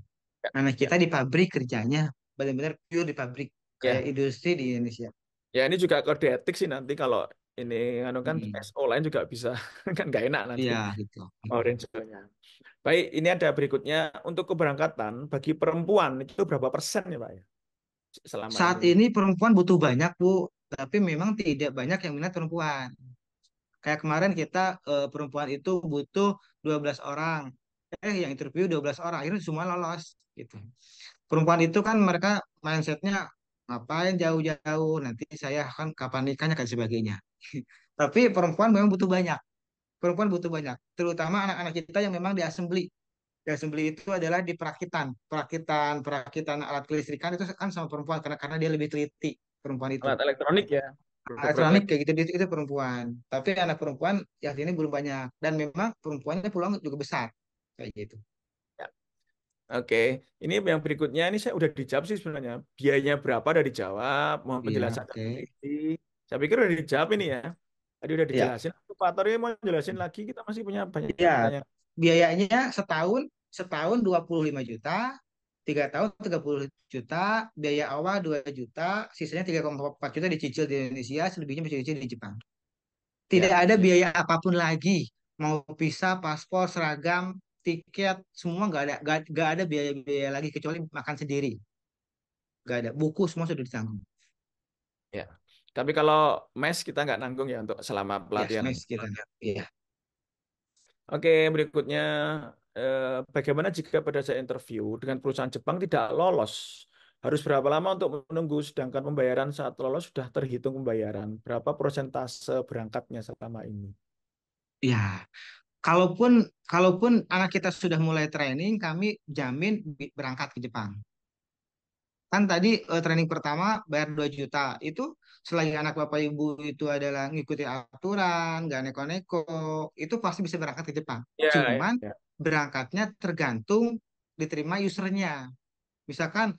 Anak Ya, kita di pabrik kerjanya benar-benar pure di pabrik kayak ya. industri di Indonesia. Ya ini juga kode etik sih nanti kalau ini anu kan Hmm. SO lain juga bisa kan nggak enak nanti Iya gitu. orange-nya. Baik, ini ada berikutnya untuk keberangkatan bagi perempuan itu berapa persen ya Pak ya selama Saat ini? ini perempuan butuh banyak, Bu, tapi memang tidak banyak yang minat perempuan. Kayak kemarin kita perempuan itu butuh 12 orang. Yang interview 12 orang, akhirnya semua lolos gitu. Perempuan itu kan mereka mindsetnya ngapain jauh-jauh, nanti saya kan kapan nikahnya dan sebagainya. Tapi perempuan memang butuh banyak. Perempuan butuh banyak, terutama anak-anak kita yang memang di assembly. Di assembly itu adalah di perakitan alat kelistrikan itu kan sama perempuan karena dia lebih teliti perempuan itu. Alat elektronik ya, produk-produk Elektronik elektronik. kayak gitu itu perempuan. Tapi anak perempuan yang ini belum banyak dan memang perempuannya peluang juga besar kayak gitu. Ya. Oke, ini yang berikutnya ini saya udah dijawab sih sebenarnya. Biayanya berapa udah dijawab, mohon Iya, penjelasan oke. ini. Saya pikir udah dijawab ini ya. Tadi udah Iya, dijelasin. Pak Tori mau jelasin lagi, kita masih punya banyak iya. pertanyaan. Biayanya setahun setahun 25 juta, 3 tahun 30 juta, biaya awal 2 juta, sisanya 3,4 juta dicicil di Indonesia, selebihnya bisa dicicil di Jepang. Tidak Ya, ada biaya apapun lagi, mau visa, paspor, seragam, tiket, semua nggak ada biaya-biaya lagi kecuali makan sendiri. Nggak ada. Buku semua sudah ditanggung. ya. Tapi kalau mes kita nggak nanggung ya untuk selama Yes, pelatihan. nice kita. Iya. Oke, berikutnya bagaimana jika pada saat interview dengan perusahaan Jepang tidak lolos? Harus berapa lama untuk menunggu sedangkan pembayaran saat lolos sudah terhitung pembayaran? Berapa persentase berangkatnya selama ini? Ya, kalaupun kalaupun anak kita sudah mulai training, kami jamin berangkat ke Jepang. Kan tadi training pertama bayar 2 juta. Itu selagi anak Bapak Ibu itu adalah ngikuti aturan, nggak neko-neko, itu pasti bisa berangkat ke Jepang. Ya, Cuman ya. berangkatnya tergantung diterima usernya. Misalkan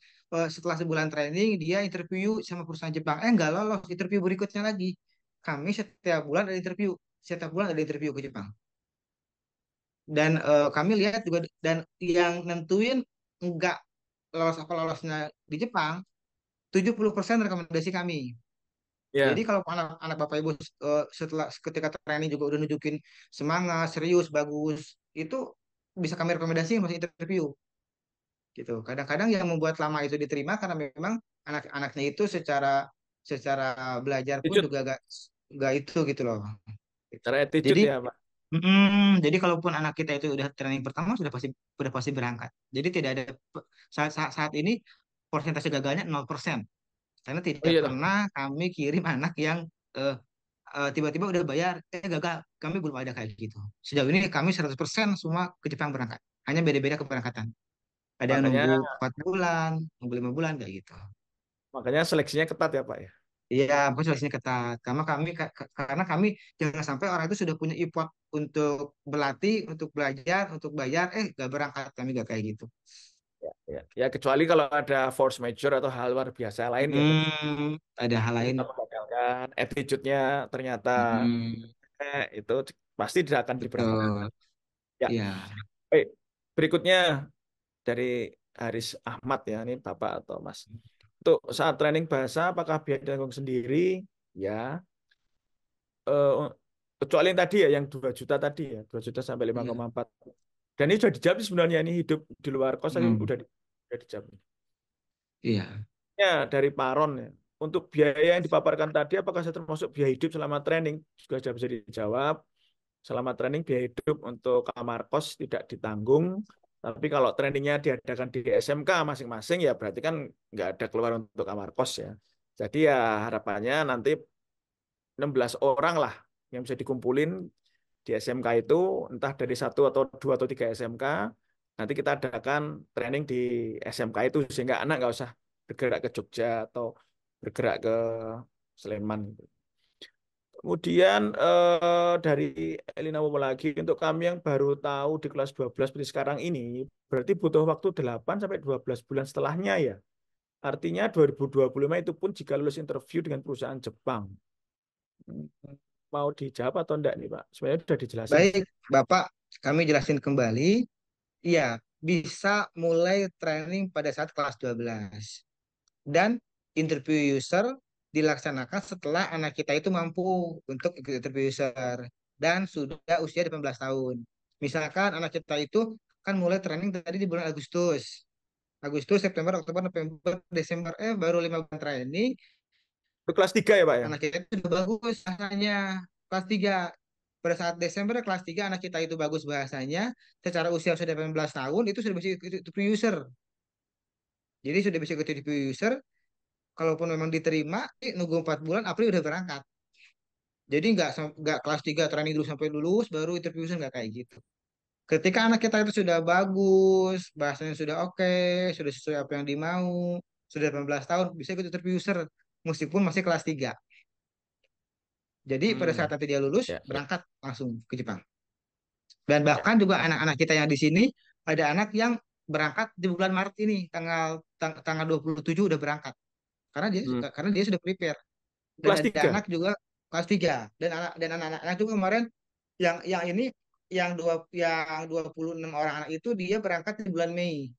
setelah sebulan training dia interview sama perusahaan Jepang, nggak lolos interview berikutnya lagi. Kami setiap bulan ada interview, setiap bulan ada interview ke Jepang. Dan kami lihat juga dan yang nentuin nggak lolos apa lolosnya di Jepang 70% rekomendasi kami. Jadi Ya. kalau anak Bapak Ibu setelah ketika training juga udah nunjukin semangat, serius, bagus, itu bisa kami rekomendasi masih interview gitu. Kadang-kadang yang membuat lama itu diterima karena memang anak-anaknya itu secara secara belajar pun Attitude, juga gak itu gitu loh. Gitu. cara Jadi attitude ya, Pak. jadi kalaupun anak kita itu udah training pertama sudah pasti berangkat. Jadi tidak ada saat ini persentase gagalnya 0%. Karena Oh tidak iya, toh. pernah kami kirim anak yang eh, tiba-tiba udah bayar, gagal. Kami belum ada kayak gitu. Sejauh ini kami 100% semua ke Jepang berangkat. Hanya beda-beda keberangkatan. Ada yang Makanya nunggu 4 bulan, nunggu 5 bulan, kayak gitu. makanya seleksinya ketat ya, Pak ya. Iya, makanya seleksinya ketat. Karena kami jangan sampai orang itu sudah punya effort untuk berlatih, untuk belajar, untuk bayar, gak berangkat, kami gak kayak gitu. Ya, kecuali kalau ada force major atau hal luar biasa lain ya tentu Ada hal lain. kita membatalkan attitude-nya ternyata Mm, itu pasti tidak akan diberangkatkan. betul. Ya, Iya, baik. Berikutnya dari Haris Ahmad ya, ini Bapak atau Mas. Untuk saat training bahasa, apakah biaya ditanggung sendiri? Ya, eh, kecuali yang tadi ya, yang 2 juta tadi ya, 2 juta sampai iya. 5,4. Dan ini sudah dijawab sih sebenarnya, ini hidup di luar kos tadi Mm, udah dijawab. iya. Ya, dari Paron ya. Untuk biaya yang dipaparkan tadi, apakah saya termasuk biaya hidup selama training? Juga sudah bisa dijawab. Selama training biaya hidup untuk kamar kos tidak ditanggung. Tapi kalau trainingnya diadakan di SMK masing-masing ya berarti kan nggak ada keluar untuk kamar kos ya. Jadi ya harapannya nanti 16 orang lah yang bisa dikumpulin di SMK itu, entah dari 1 atau 2 atau 3 SMK. Nanti kita adakan training di SMK itu sehingga anak nggak usah bergerak ke Jogja atau bergerak ke Sleman. Kemudian dari Elina Womo lagi, untuk kami yang baru tahu di kelas 12 seperti sekarang ini, berarti butuh waktu 8 sampai 12 bulan setelahnya ya. Artinya 2025 itu pun jika lulus interview dengan perusahaan Jepang. Hmm, Mau dijawab atau enggak nih Pak? Sebenarnya sudah dijelasin. Baik, Bapak, kami jelasin kembali. Iya, bisa mulai training pada saat kelas 12. Dan interview user dilaksanakan setelah anak kita itu mampu untuk ikut interview user dan sudah usia 18 tahun. Misalkan anak kita itu kan mulai training tadi di bulan Agustus. Agustus, September, Oktober, November, Desember, baru 5 bulan training, Itu kelas 3 ya Pak ya? anak kita itu sudah bagus bahasanya. Kelas 3. Pada saat Desember kelas 3 anak kita itu bagus bahasanya, secara usia sudah 18 tahun, itu sudah bisa ikut interview user. Jadi sudah bisa ikut interview user, kalaupun memang diterima, nunggu 4 bulan, April udah berangkat. Jadi nggak kelas 3 training dulu sampai lulus, baru interview nggak kayak gitu. Ketika anak kita itu sudah bagus, bahasanya sudah oke, sudah sesuai apa yang dimau, sudah 18 tahun, bisa ikut interview meskipun masih kelas 3. Jadi pada saat Hmm, nanti dia lulus, ya, ya, berangkat langsung ke Jepang. Dan ya. bahkan juga anak-anak kita yang di sini, ada anak yang berangkat di bulan Maret ini, tanggal 27 udah berangkat. Hmm. Karena dia sudah prepare. Dan Kelas ada 3. anak juga kelas 3 dan anak-anak juga kemarin yang ini yang 26 orang anak itu dia berangkat di bulan Mei.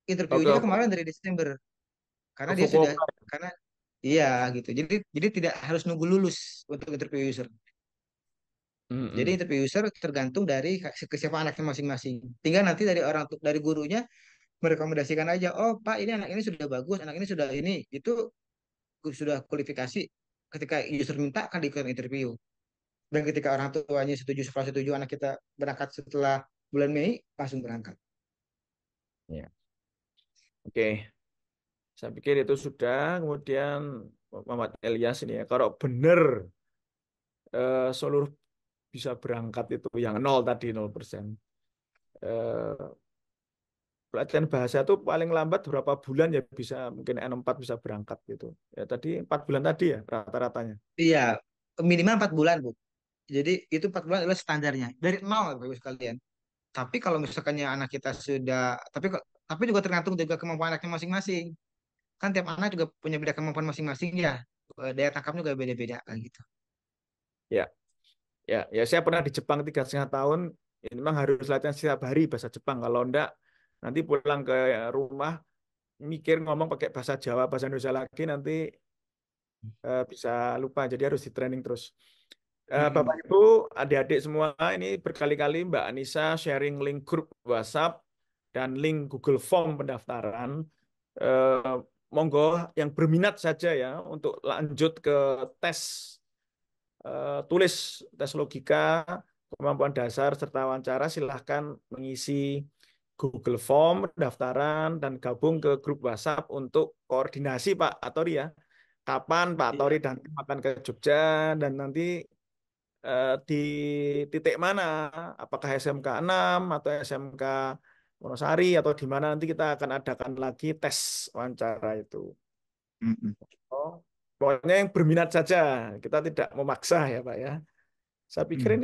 Oke, Interviewnya oke. kemarin dari Desember karena Ke dia sudah Fukuoka. karena iya gitu. Jadi tidak harus nunggu lulus untuk interview user. Hmm, Jadi hmm. interview user tergantung dari kesiapan anaknya masing-masing. Tinggal nanti dari gurunya merekomendasikan aja, oh Pak ini anak ini sudah bagus, anak ini sudah ini itu sudah kualifikasi. Ketika user minta akan diikut interview. Dan ketika orang tuanya setuju anak kita berangkat setelah bulan Mei, langsung berangkat. Ya. Oke, saya pikir itu sudah. Kemudian Muhammad Elias ini ya, kalau benar seluruh bisa berangkat itu yang nol tadi 0%. Eh, Pelatihan bahasa itu paling lambat berapa bulan ya bisa mungkin N4 bisa berangkat gitu. Ya tadi 4 bulan tadi ya rata-ratanya. Iya, minimal 4 bulan, Bu. Jadi itu 4 bulan adalah standarnya. Dari nol, Bapak Ibu sekalian. Tapi kalau misalkannya anak kita sudah, tapi juga tergantung juga kemampuan anaknya masing-masing. Kan tiap anak juga punya beda kemampuan masing-masing ya. Daya tangkapnya juga beda-beda kan gitu. Ya, ya saya pernah di Jepang 3,5 tahun. Ini memang harus latihan setiap hari bahasa Jepang. Kalau enggak nanti pulang ke rumah mikir ngomong pakai bahasa Jawa, bahasa Indonesia lagi nanti bisa lupa. Jadi harus di training terus. Bapak Mm-mm. Ibu, adik-adik semua ini berkali-kali Mbak Anissa sharing link grup WhatsApp dan link Google Form pendaftaran. Eh, Monggo yang berminat saja ya untuk lanjut ke tes tulis, tes logika, kemampuan dasar serta wawancara silahkan mengisi Google Form pendaftaran dan gabung ke grup WhatsApp untuk koordinasi Pak Atori ya. Kapan Pak Atori Iya. dan tim akan ke Jogja dan nanti di titik mana, apakah SMK 6 atau SMK Wonosari atau di mana nanti kita akan adakan lagi tes wawancara itu. Mm-mm. Oh. Pokoknya yang berminat saja, kita tidak memaksa ya Pak ya. Saya pikir Hmm.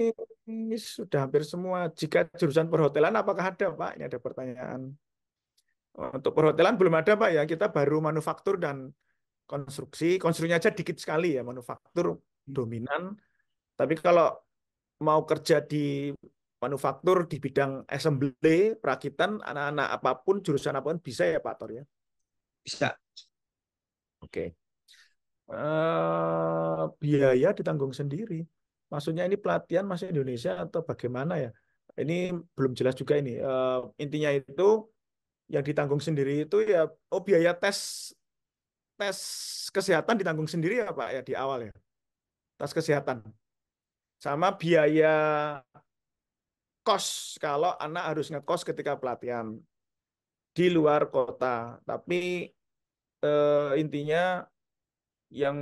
ini sudah hampir semua. Jika jurusan perhotelan, apakah ada Pak? Ini ada pertanyaan. Untuk perhotelan belum ada Pak ya. Kita baru manufaktur dan konstruksi. Konstruksinya aja dikit sekali ya, manufaktur dominan. Tapi kalau mau kerja di manufaktur di bidang assembly, perakitan, anak-anak apapun, jurusan apapun bisa ya Pak Tor ya. Bisa. Oke. Biaya ditanggung sendiri. Maksudnya ini pelatihan masih Indonesia atau bagaimana ya? Ini belum jelas juga ini. Intinya itu yang ditanggung sendiri itu ya, oh biaya tes tes kesehatan ditanggung sendiri ya Pak ya di awal ya. Tes kesehatan. Sama biaya kos kalau anak harus ngekos ketika pelatihan di luar kota. Tapi intinya yang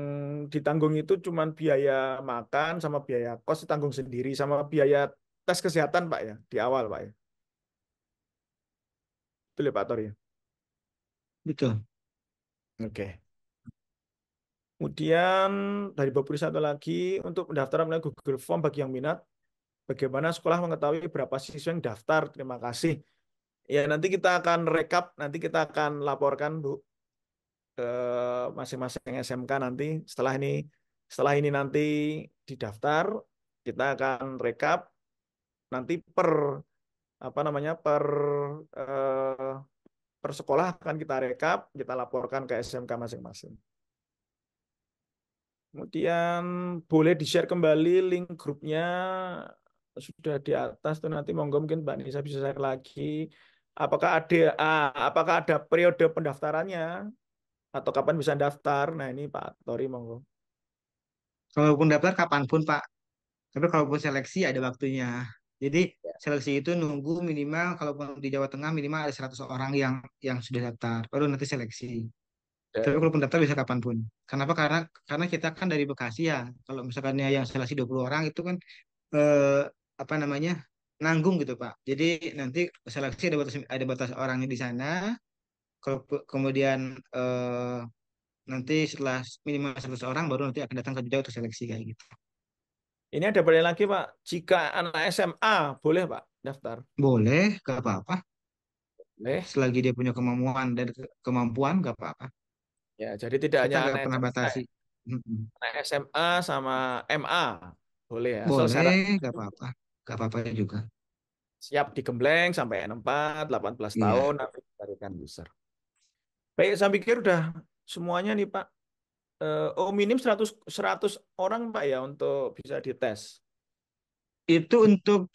ditanggung itu cuma biaya makan sama biaya kos ditanggung sendiri sama biaya tes kesehatan Pak ya di awal Pak ya. Betul ya Pak Tor ya. Betul. Oke. Kemudian dari Bapak satu lagi untuk pendaftaran melalui Google Form bagi yang minat. Bagaimana sekolah mengetahui berapa siswa yang daftar? Terima kasih. Ya nanti kita akan rekap, nanti kita akan laporkan Bu ke masing-masing SMK nanti setelah ini nanti didaftar, kita akan rekap nanti per apa namanya eh, per sekolah akan kita rekap, kita laporkan ke SMK masing-masing. Kemudian boleh di-share kembali link grupnya sudah di atas tuh nanti monggo mungkin Mbak Nisa bisa share lagi. Apakah ada periode pendaftarannya atau kapan bisa daftar? Nah ini Pak Tori monggo. Kalaupun daftar kapanpun Pak. Tapi kalaupun seleksi ada waktunya. Jadi seleksi itu nunggu minimal kalaupun di Jawa Tengah minimal ada 100 orang yang sudah daftar. Baru nanti seleksi. Tapi Ya, kalaupun daftar bisa kapanpun. Kenapa? Karena kita kan dari Bekasi ya. Kalau misalkan yang seleksi 20 orang itu kan eh, apa namanya? Nanggung gitu Pak. Jadi nanti seleksi ada batas orangnya di sana. Kalau kemudian nanti setelah minimal 100 orang baru nanti akan datang ke Jogja untuk seleksi kayak gitu. ini ada pertanyaan lagi Pak. Jika anak SMA boleh Pak daftar? Boleh, gak apa-apa. Boleh. Selagi dia punya kemampuan gak apa-apa. Ya, jadi tidak Kita hanya nggak anak pernah SMA, batasi. Mm-mm. anak SMA sama MA boleh ya. Asal Boleh, syarat gak apa-apa juga. siap digembleng sampai N4, 18 Iya. tahun, nanti carikan user. Baik, saya pikir udah semuanya nih Pak. Oh, minim 100 orang Pak ya untuk bisa dites. Itu untuk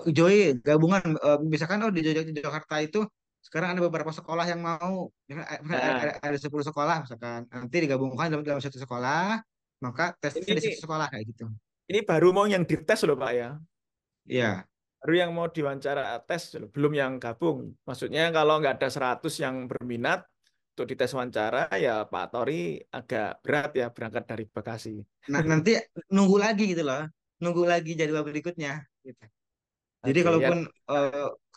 Joy gabungan. Misalkan di Jakarta itu sekarang ada beberapa sekolah yang mau, misalkan Nah, ada 10 sekolah misalkan. Nanti digabungkan dalam satu sekolah, maka tesnya di satu ini sekolah kayak gitu. ini baru mau yang dites loh Pak ya. Iya. Baru yang mau diwawancara tes loh, belum yang gabung. Maksudnya kalau nggak ada 100 yang berminat untuk dites wawancara, ya Pak Tori agak berat ya berangkat dari Bekasi. Nah, nanti nunggu lagi gitu loh. Nunggu lagi jadwal berikutnya gitu. Jadi Oke, ya. kalaupun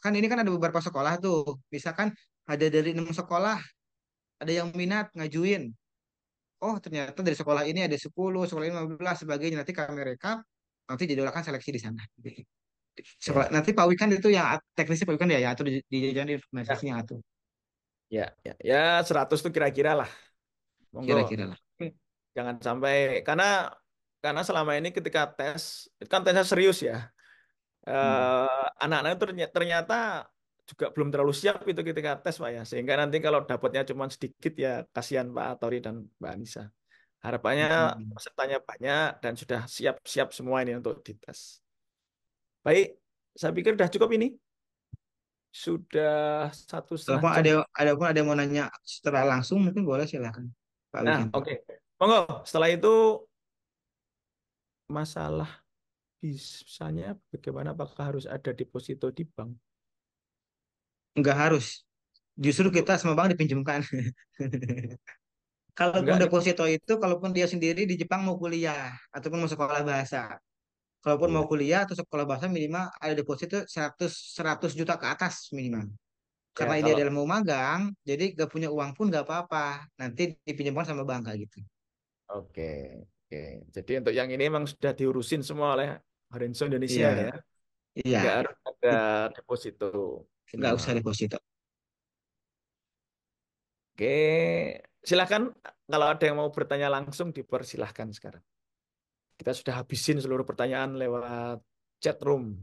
kan ini kan ada beberapa sekolah tuh, misalkan ada dari 6 sekolah, ada yang minat ngajuin. Oh ternyata dari sekolah ini ada 10, sekolah ini 15 sebagainya. Nanti kami rekap, nanti jadwalkan seleksi di sana. Sekolah, Ya, nanti Pak Wikan itu yang teknisnya Pak Wikan ya, atur di jajaran ya, informasinya atur. ya 100 tuh kira-kira lah. Monggo. Kira-kira lah. Jangan sampai karena selama ini ketika tes itu kan tesnya serius ya. Hmm. Anak-anak itu ternyata juga belum terlalu siap itu ketika tes Pak ya. Sehingga nanti kalau dapatnya cuma sedikit ya kasihan Pak Tori dan Mbak Anissa. Harapannya Hmm. pesertanya banyak dan sudah siap-siap semua ini untuk dites. Baik, saya pikir sudah cukup ini. Sudah 1,5 jam. Pun ada yang mau nanya secara langsung mungkin boleh silakan Pak Nah, Wikan. oke. Monggo, setelah itu masalah bisanya bagaimana apakah harus ada deposito di bank? Nggak harus. Justru Untuk kita sama bank dipinjamkan. Kalaupun enggak nih. deposito itu, kalaupun dia sendiri di Jepang mau kuliah ataupun mau sekolah bahasa. Kalaupun mau Iya. kuliah atau sekolah bahasa minimal ada deposito 100 juta ke atas minimal. Ya, Karena ini kalau adalah mau magang, jadi gak punya uang pun gak apa-apa. Nanti dipinjamkan sama bank kayak gitu. Oke, oke. Jadi untuk yang ini memang sudah diurusin semua oleh Horizon Indonesia Iya, ya. iya, Nggak harus ada deposito nggak usah minimal. deposito. Oke, silakan kalau ada yang mau bertanya langsung dipersilahkan sekarang. Kita sudah habisin seluruh pertanyaan lewat chat room.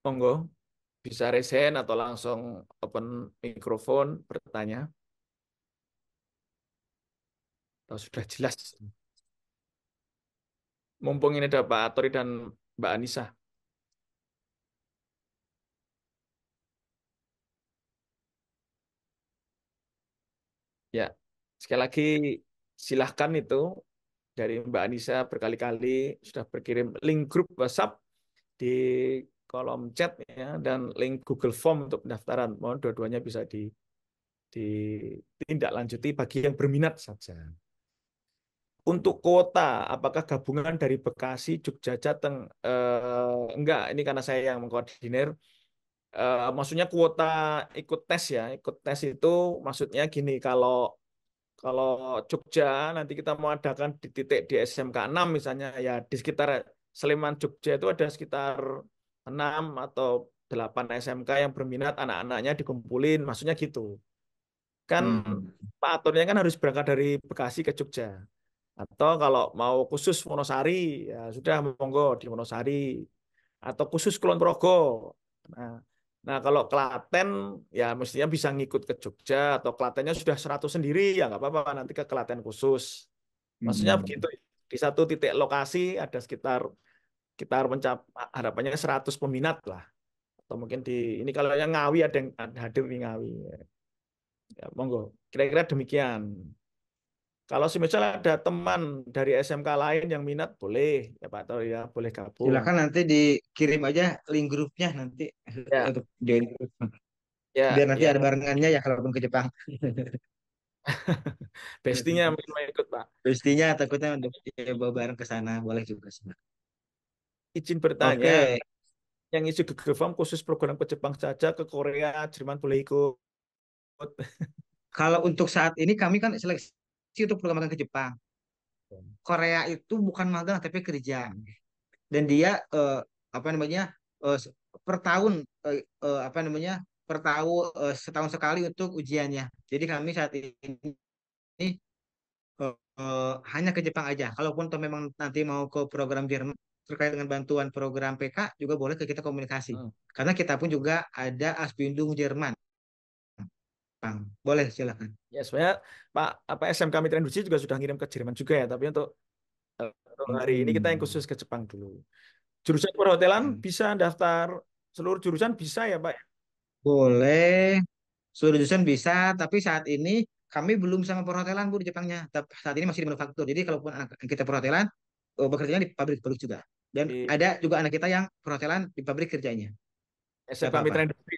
Monggo, bisa raise hand atau langsung open mikrofon bertanya. Atau sudah jelas. Mumpung ini ada Pak Atori dan Mbak Anissa. Ya, sekali lagi silahkan itu dari Mbak Anissa berkali-kali sudah berkirim link grup WhatsApp di kolom chat ya dan link Google Form untuk pendaftaran. Mohon dua-duanya bisa ditindaklanjuti bagi yang berminat saja. Untuk kuota, apakah gabungan dari Bekasi, Jogja, Jateng? Enggak, ini karena saya yang mengkoordinir. Maksudnya kuota ikut tes ya. Ikut tes itu maksudnya gini, kalau kalau Jogja nanti kita mau adakan di titik di SMK 6 misalnya ya di sekitar Sleman Jogja itu ada sekitar 6 atau 8 SMK yang berminat anak-anaknya dikumpulin, maksudnya gitu. Kan Hmm. Pak aturnya kan harus berangkat dari Bekasi ke Jogja. Atau kalau mau khusus Wonosari ya sudah monggo di Wonosari atau khusus Kulon Progo. Nah, nah kalau Klaten ya mestinya bisa ngikut ke Jogja atau Klatennya sudah 100 sendiri ya nggak apa-apa nanti ke Klaten khusus. Maksudnya Hmm. begitu. Di satu titik lokasi ada sekitar sekitar harapannya 100 peminat lah. Atau mungkin di ini kalau yang Ngawi ada yang hadir di Ngawi. Ya, monggo. Kira-kira demikian. Kalau misalnya ada teman dari SMK lain yang minat boleh ya Pak Tori ya boleh gabung. Silakan nanti dikirim aja link grupnya nanti Ya, untuk join grup. ya, Biar nanti ya. ada barengannya ya kalaupun ke Jepang. Bestinya mungkin mau ikut Pak. Pastinya takutnya untuk ya, bawa bareng ke sana boleh juga sih. Izin bertanya, Oke, yang isi Google Form khusus program ke Jepang saja, ke Korea, Jerman boleh ikut. kalau untuk saat ini kami kan seleksi untuk program magang ke Jepang. Korea itu bukan magang tapi kerja. Dan dia apa namanya eh, per tahun apa namanya per tahun setahun sekali untuk ujiannya. Jadi kami saat ini hanya ke Jepang aja. Kalaupun toh memang nanti mau ke program Jerman terkait dengan bantuan program PK juga boleh ke kita komunikasi. Hmm. Karena kita pun juga ada Asbindung Jerman. Bang. Boleh silakan. Ya sebenarnya Pak apa SMK Mitra Industri juga sudah ngirim ke Jerman juga ya, tapi untuk hari ini kita yang Hmm. khusus ke Jepang dulu. Jurusan perhotelan Hmm. bisa daftar seluruh jurusan bisa ya Pak. Boleh. Seluruh jurusan bisa, tapi saat ini kami belum sama perhotelan Bu di Jepangnya. Saat ini masih di manufaktur. Jadi kalaupun anak kita perhotelan, bekerjanya di pabrik produk juga. Dan Di ada juga anak kita yang perhotelan di pabrik kerjanya. Gak SMK apa-apa. Mitra Industri.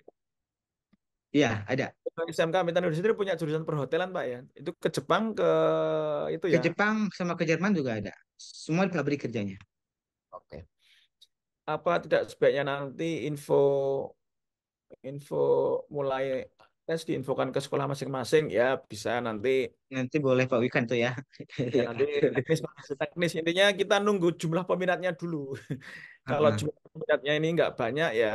Iya, ada. SMK Mitra Industri punya jurusan perhotelan Pak ya. Itu ke Jepang ke itu Ke ya. Jepang sama ke Jerman juga ada. Semua di pabrik kerjanya. Oke. Apa tidak sebaiknya nanti info info mulai tes diinfokan ke sekolah masing-masing ya bisa nanti Nanti boleh Pak Wikan tuh ya. ya nanti teknis intinya kita nunggu jumlah peminatnya dulu. Kalau Heeh. jumlah peminatnya ini nggak banyak ya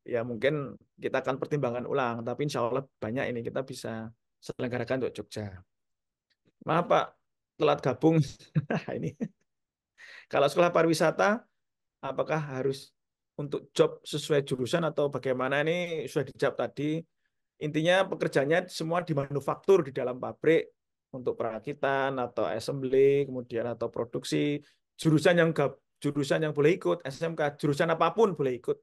ya mungkin kita akan pertimbangkan ulang tapi insya Allah banyak ini kita bisa selenggarakan untuk Jogja. Maaf Pak telat gabung ini. Kalau sekolah pariwisata apakah harus untuk job sesuai jurusan atau bagaimana ini sudah dijawab tadi. Intinya pekerjaannya semua di manufaktur di dalam pabrik untuk perakitan atau assembly, kemudian atau produksi. Jurusan yang boleh ikut SMK, jurusan apapun boleh ikut.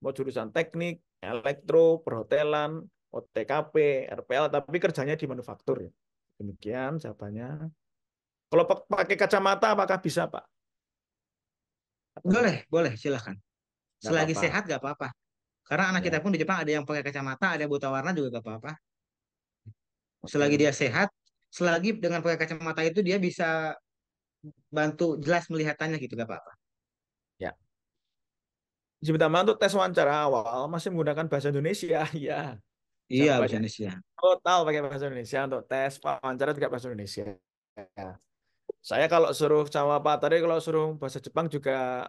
Mau jurusan teknik, elektro, perhotelan, OTKP, RPL, tapi kerjanya di manufaktur. Demikian jawabannya. Kalau pakai kacamata apakah bisa, Pak? Atau Boleh, boleh, silakan. nggak Selagi apa-apa? sehat gak apa-apa. Karena anak kita Ya, pun di Jepang ada yang pakai kacamata, ada yang buta warna juga gak apa-apa. Selagi oke. dia sehat, selagi dengan pakai kacamata itu dia bisa bantu jelas melihatannya gitu gak apa-apa. Ya. Pertama untuk tes wawancara awal masih menggunakan bahasa Indonesia, ya. Iya, bahasa Jawabannya Indonesia. total pakai bahasa Indonesia untuk tes wawancara juga bahasa Indonesia. Saya kalau suruh sama Pak Tari, kalau suruh bahasa Jepang juga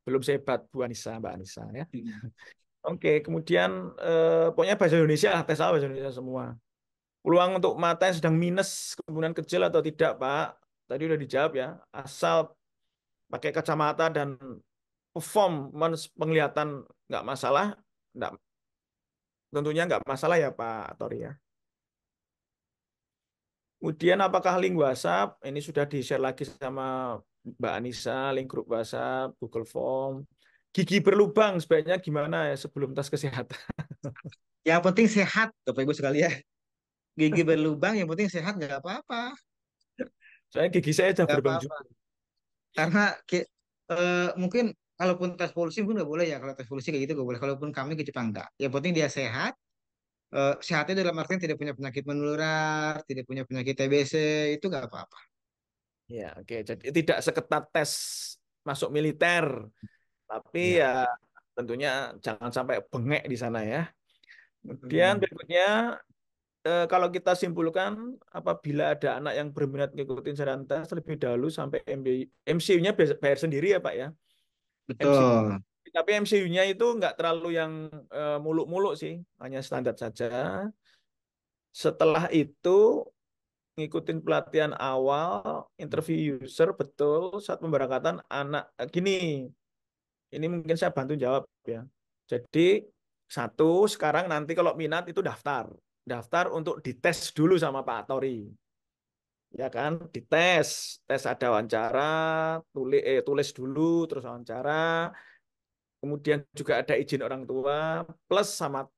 belum sehebat Bu Anissa, Mbak Anissa ya. Mm. Oke, kemudian pokoknya bahasa Indonesia lah, tes apa bahasa Indonesia semua. Peluang untuk mata yang sedang minus kemungkinan kecil atau tidak, Pak? Tadi udah dijawab ya. Asal pakai kacamata dan performance penglihatan nggak masalah, nggak, tentunya nggak masalah ya Pak Tori ya. Kemudian apakah link WhatsApp ini sudah di-share lagi sama Mbak Anissa, link grup WhatsApp, Google Form. Gigi berlubang sebaiknya gimana ya sebelum tes kesehatan? Yang penting sehat, Bapak Ibu sekalian. Gigi berlubang, yang penting sehat nggak apa-apa, Soalnya gigi saya sudah nggak berlubang apa-apa. juga. Karena mungkin kalaupun tes polusi mungkin nggak boleh ya, kalau tes polusi kayak gitu nggak boleh. Kalaupun kami ke Jepang nggak. Yang penting dia sehat. Sehatnya dalam artian tidak punya penyakit menular, tidak punya penyakit TBC, itu nggak apa-apa. Ya, oke. Jadi tidak seketat tes masuk militer, tapi ya Ya. tentunya jangan sampai bengek di sana ya. Kemudian Mm. berikutnya, kalau kita simpulkan, apabila ada anak yang berminat ngikutin saran tes terlebih dahulu sampai MCU-nya bayar sendiri ya Pak ya. MCU. Betul. Tapi MCU-nya itu nggak terlalu yang muluk-muluk sih, hanya standar saja. Setelah itu ngikutin pelatihan awal, interview user betul saat pemberangkatan anak. Gini, ini mungkin saya bantu jawab ya. Jadi satu, sekarang nanti kalau minat itu daftar. Daftar untuk dites dulu sama Pak Tori. Ya kan, dites. Tes ada wawancara, tulis dulu, terus wawancara. Kemudian juga ada izin orang tua, plus sama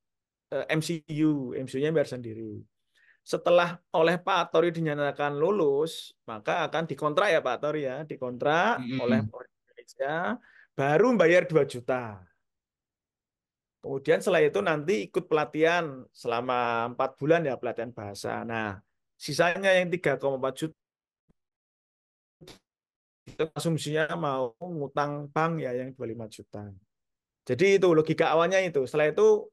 MCU. MCU-nya biar sendiri. Setelah oleh Pak Tori dinyatakan lulus, maka akan dikontrak ya Pak Tori ya. Dikontrak oleh Mm-mm. pemerintah Indonesia, baru bayar 2 juta. Kemudian setelah itu nanti ikut pelatihan selama 4 bulan ya pelatihan bahasa. Nah, sisanya yang 3,4 juta itu asumsinya mau ngutang bank ya yang 25 juta. Jadi itu logika awalnya itu. Setelah itu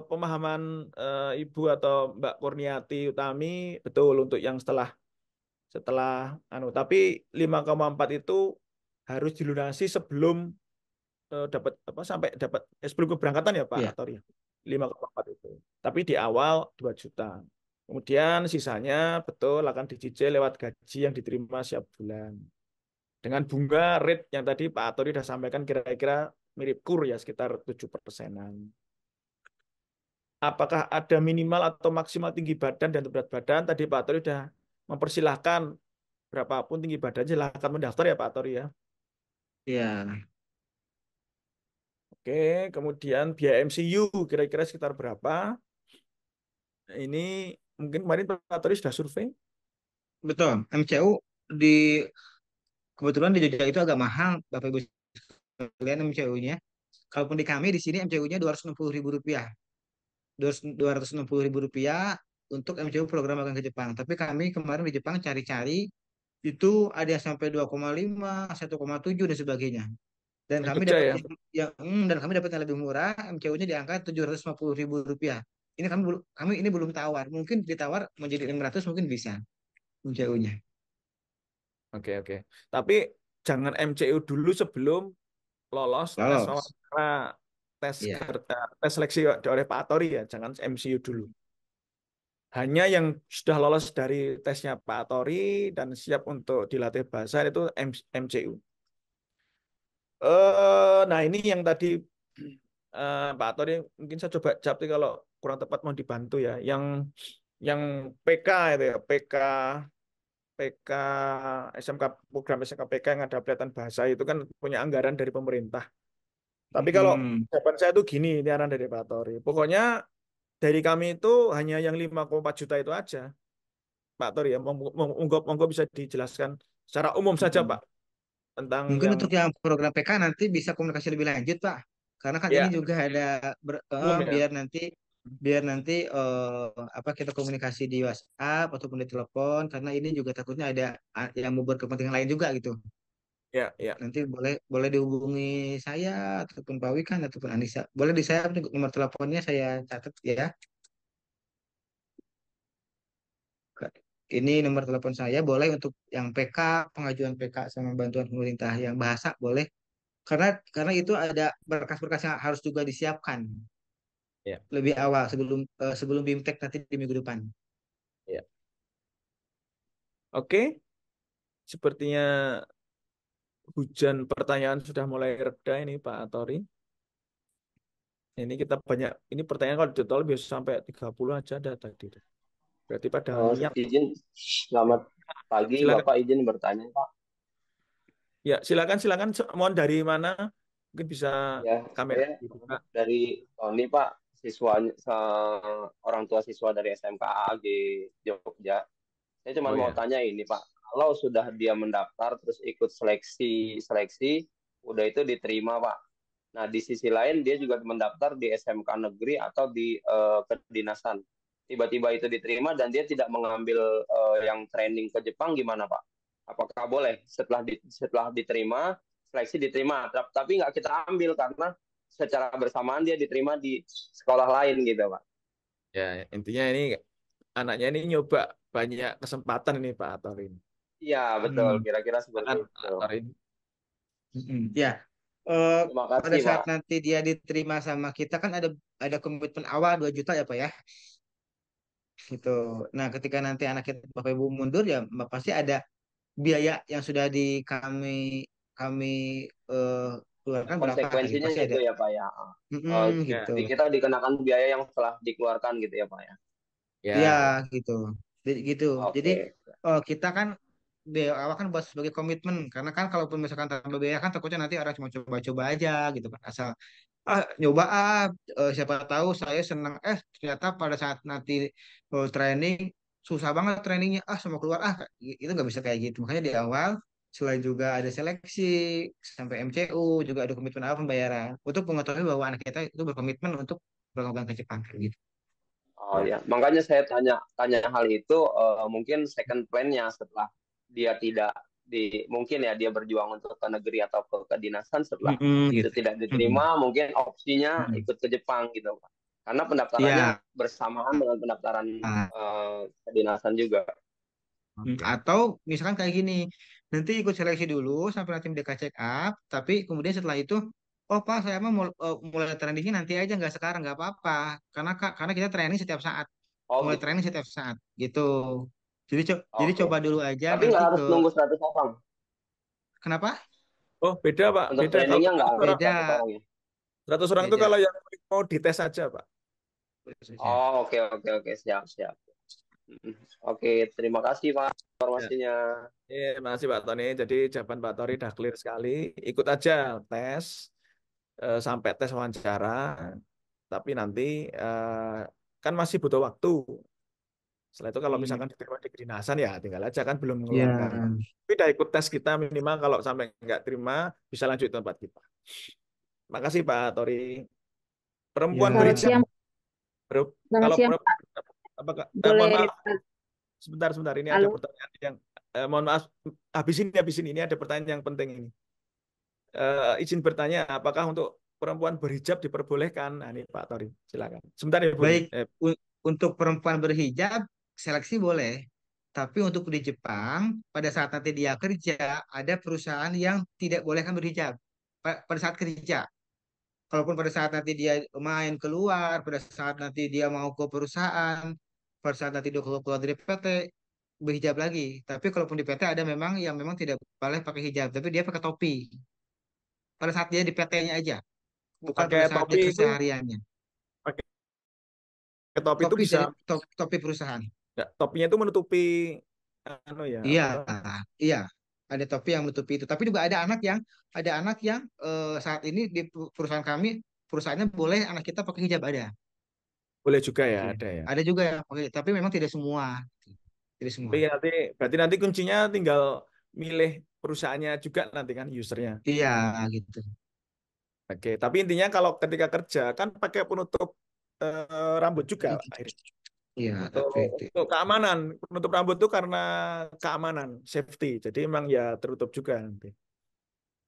pemahaman Ibu atau Mbak Kurniati Utami betul untuk yang setelah setelah tapi 5,4 itu harus dilunasi sebelum dapat apa sampai dapat sebelum keberangkatan ya Pak Iya. Tori. 5,4 itu. Tapi di awal 2 juta. Kemudian sisanya betul akan dicicil lewat gaji yang diterima setiap bulan. Dengan bunga rate yang tadi Pak Tori sudah sampaikan kira-kira mirip KUR ya sekitar 7%-an. Apakah ada minimal atau maksimal tinggi badan dan berat badan? Tadi Pak Tori sudah mempersilahkan berapapun tinggi badan silahkan mendaftar ya Pak Tori ya. Iya. Oke, kemudian biaya MCU kira-kira sekitar berapa? Ini mungkin kemarin Pak Tori sudah survei. Betul. MCU di kebetulan di Jogja itu agak mahal, Bapak Ibu sekalian MCU-nya. Kalaupun di kami di sini MCU-nya Rp260.000. Rp260.000 untuk MCU program magang ke Jepang. Tapi kami kemarin di Jepang cari-cari itu ada yang sampai 2,5, 1,7 dan sebagainya. Dan Yang kami Jogja dapat ya. dan kami dapat yang lebih murah, MCU-nya di angka Rp750.000. Ini kami ini belum tawar. Mungkin ditawar menjadi 500 mungkin bisa MCU-nya. Oke, oke. Tapi jangan MCU dulu sebelum lolos tes Lolos. wawancara, Iya. tes seleksi oleh Pak Tori ya, jangan MCU dulu. Hanya yang sudah lolos dari tesnya Pak Tori dan siap untuk dilatih bahasa itu MCU. Nah ini yang tadi Pak Tori mungkin saya coba jawab nih kalau kurang tepat mau dibantu ya. Yang PK itu ya, PK SMK program SMK PK yang ada pelatihan bahasa itu kan punya anggaran dari pemerintah. Tapi kalau Mm-mm. jawaban saya itu gini, ini arahan dari Pak Tori. Pokoknya dari kami itu hanya yang 5,4 juta itu aja, Pak Tori ya. Monggo, monggo bisa dijelaskan secara umum saja, Mm-mm. Pak, tentang Mungkin yang untuk yang program PK nanti bisa komunikasi lebih lanjut, Pak. Karena kan ini ya juga ada umum ya. biar nanti apa kita komunikasi di WhatsApp ataupun di telepon karena ini juga takutnya ada yang mau berkepentingan lain juga gitu. Ya, ya. Nanti boleh boleh dihubungi saya ataupun Pak Wikan ataupun Anissa. Boleh di saya nomor teleponnya saya catat ya. Ini nomor telepon saya boleh untuk yang PK, pengajuan PK sama bantuan pemerintah yang bahasa boleh. Karena itu ada berkas-berkas yang harus juga disiapkan Ya, lebih awal sebelum sebelum BIMTEK nanti di minggu depan. ya. Oke, sepertinya hujan pertanyaan sudah mulai reda ini Pak Tori. Ini kita banyak, ini pertanyaan kalau total bisa sampai 30 aja ada tadi. Berarti pada niat. Izin, selamat pagi, Silakan. Bapak izin bertanya, Pak. Ya, silakan. Mohon dari mana? Mungkin bisa Ya, kamera saya dibuka. dari Tony, Pak, siswanya, orang tua siswa dari SMK AAG Jogja. Saya cuma Oh mau ya. tanya ini, Pak. Kalau sudah dia mendaftar terus ikut seleksi, udah itu diterima, Pak. Nah, di sisi lain dia juga mendaftar di SMK negeri atau di kedinasan. Tiba-tiba itu diterima dan dia tidak mengambil yang training ke Jepang, gimana, Pak? Apakah boleh setelah diterima, seleksi diterima, tapi nggak kita ambil karena secara bersamaan dia diterima di sekolah lain gitu, Pak? Ya, intinya ini anaknya ini nyoba banyak kesempatan ini Pak Tori. Iya, betul. Hmm. Kira-kira seperti Silakan itu. Pak Tori. Ya, eh, Terima pada kasih, saat Pak. nanti dia diterima sama kita kan ada komitmen awal 2 juta ya Pak ya. Gitu. Nah, ketika nanti anak kita Bapak Ibu mundur ya pasti ada biaya yang sudah kami kami eh, keluarkan berapa gitu. Konsekuensinya Pasti ada. itu ya, Pak, ya. Ya, Gitu. Di kita dikenakan biaya yang telah dikeluarkan gitu ya, Pak, ya. Iya, ya, gitu. Gitu. Jadi Oke. kita kan di awal kan buat sebagai komitmen karena kan kalaupun misalkan tambah biaya kan takutnya nanti orang cuma coba-coba aja gitu kan asal nyoba siapa tahu saya senang ternyata pada saat nanti training susah banget trainingnya semua keluar itu nggak bisa kayak gitu makanya di awal selain juga ada seleksi sampai MCU juga ada komitmen awal pembayaran untuk mengetahui bahwa anak kita itu berkomitmen untuk berlangganan ke Jepang kayak gitu. Oh ya, makanya saya tanya hal itu mungkin second plan-nya setelah dia tidak mungkin ya dia berjuang untuk ke negeri atau ke kedinasan setelah itu Gitu. tidak Mm-mm. diterima mungkin opsinya Mm-mm. ikut ke Jepang gitu, Pak. Karena pendaftarannya Ya, bersamaan dengan pendaftaran ah, kedinasan juga. atau misalkan kayak gini, nanti ikut seleksi dulu sampai nanti mereka check up, tapi kemudian setelah itu, oh Pak, saya mau mulai trainingnya nanti aja nggak sekarang nggak apa-apa, karena kita training setiap saat, Oh mulai gitu. training setiap saat, gitu. Jadi Oke. coba dulu aja Tapi nanti nggak ke harus nunggu 100 orang. kenapa? Oh, beda Pak, Untuk beda. Kalau trainingnya nggak 100 harus orang, seratus Beda, orang ya. 100 orang itu beda. kalau yang mau dites aja Pak. Oh, oke, siap. Mm. Oke, terima kasih, Pak, Ya. informasinya. Makasih Pak Tony. Jadi jawaban Pak Tori udah clear sekali. Ikut aja tes sampai tes wawancara. Tapi nanti kan masih butuh waktu. Setelah itu kalau Hmm, misalkan diterima di kedinasan ya tinggal aja kan belum mengeluarkan. ya, Tapi udah ikut tes kita minimal kalau sampai nggak terima bisa lanjut ke tempat kita. Makasih Pak Tori. Perempuan ya, Selamat berhijab, siang, selamat kalau siang perempuan, apakah, mohon boleh maaf, sebentar ini ada halo. pertanyaan yang mohon maaf habis ini ada pertanyaan yang penting ini. Izin bertanya, apakah untuk perempuan berhijab diperbolehkan? Nah, ini Pak Tori, silakan. Sebentar ya Bun. baik. Untuk perempuan berhijab seleksi boleh, tapi untuk di Jepang pada saat nanti dia kerja ada perusahaan yang tidak bolehkan berhijab pada saat kerja. Kalaupun pada saat nanti dia main keluar, pada saat nanti dia mau ke perusahaan, pada saat nanti dia keluar dari PT, berhijab lagi. Tapi kalaupun di PT ada memang yang memang tidak boleh pakai hijab, tapi dia pakai topi. Pada saat dia di PT-nya aja, bukan Pakai pada saat topi dia itu, kesehariannya. pakai topi itu Topi bisa, dari topi perusahaan. ya, topinya itu menutupi, anu ya, Iya, apa? iya. Ada topi yang menutupi itu. Tapi juga ada anak yang saat ini di perusahaan kami, perusahaannya boleh anak kita pakai hijab ada. Boleh juga ya, Iya. ada ya. Ada juga yang pakai, tapi memang tidak semua. Tidak semua. Tapi nanti, berarti nanti kuncinya tinggal milih perusahaannya juga nanti kan usernya. Iya, gitu. Oke, tapi intinya kalau ketika kerja kan pakai penutup rambut juga akhirnya. Iya, Untuk tapi untuk keamanan, penutup rambut itu karena keamanan, safety. Jadi emang ya tertutup juga nanti.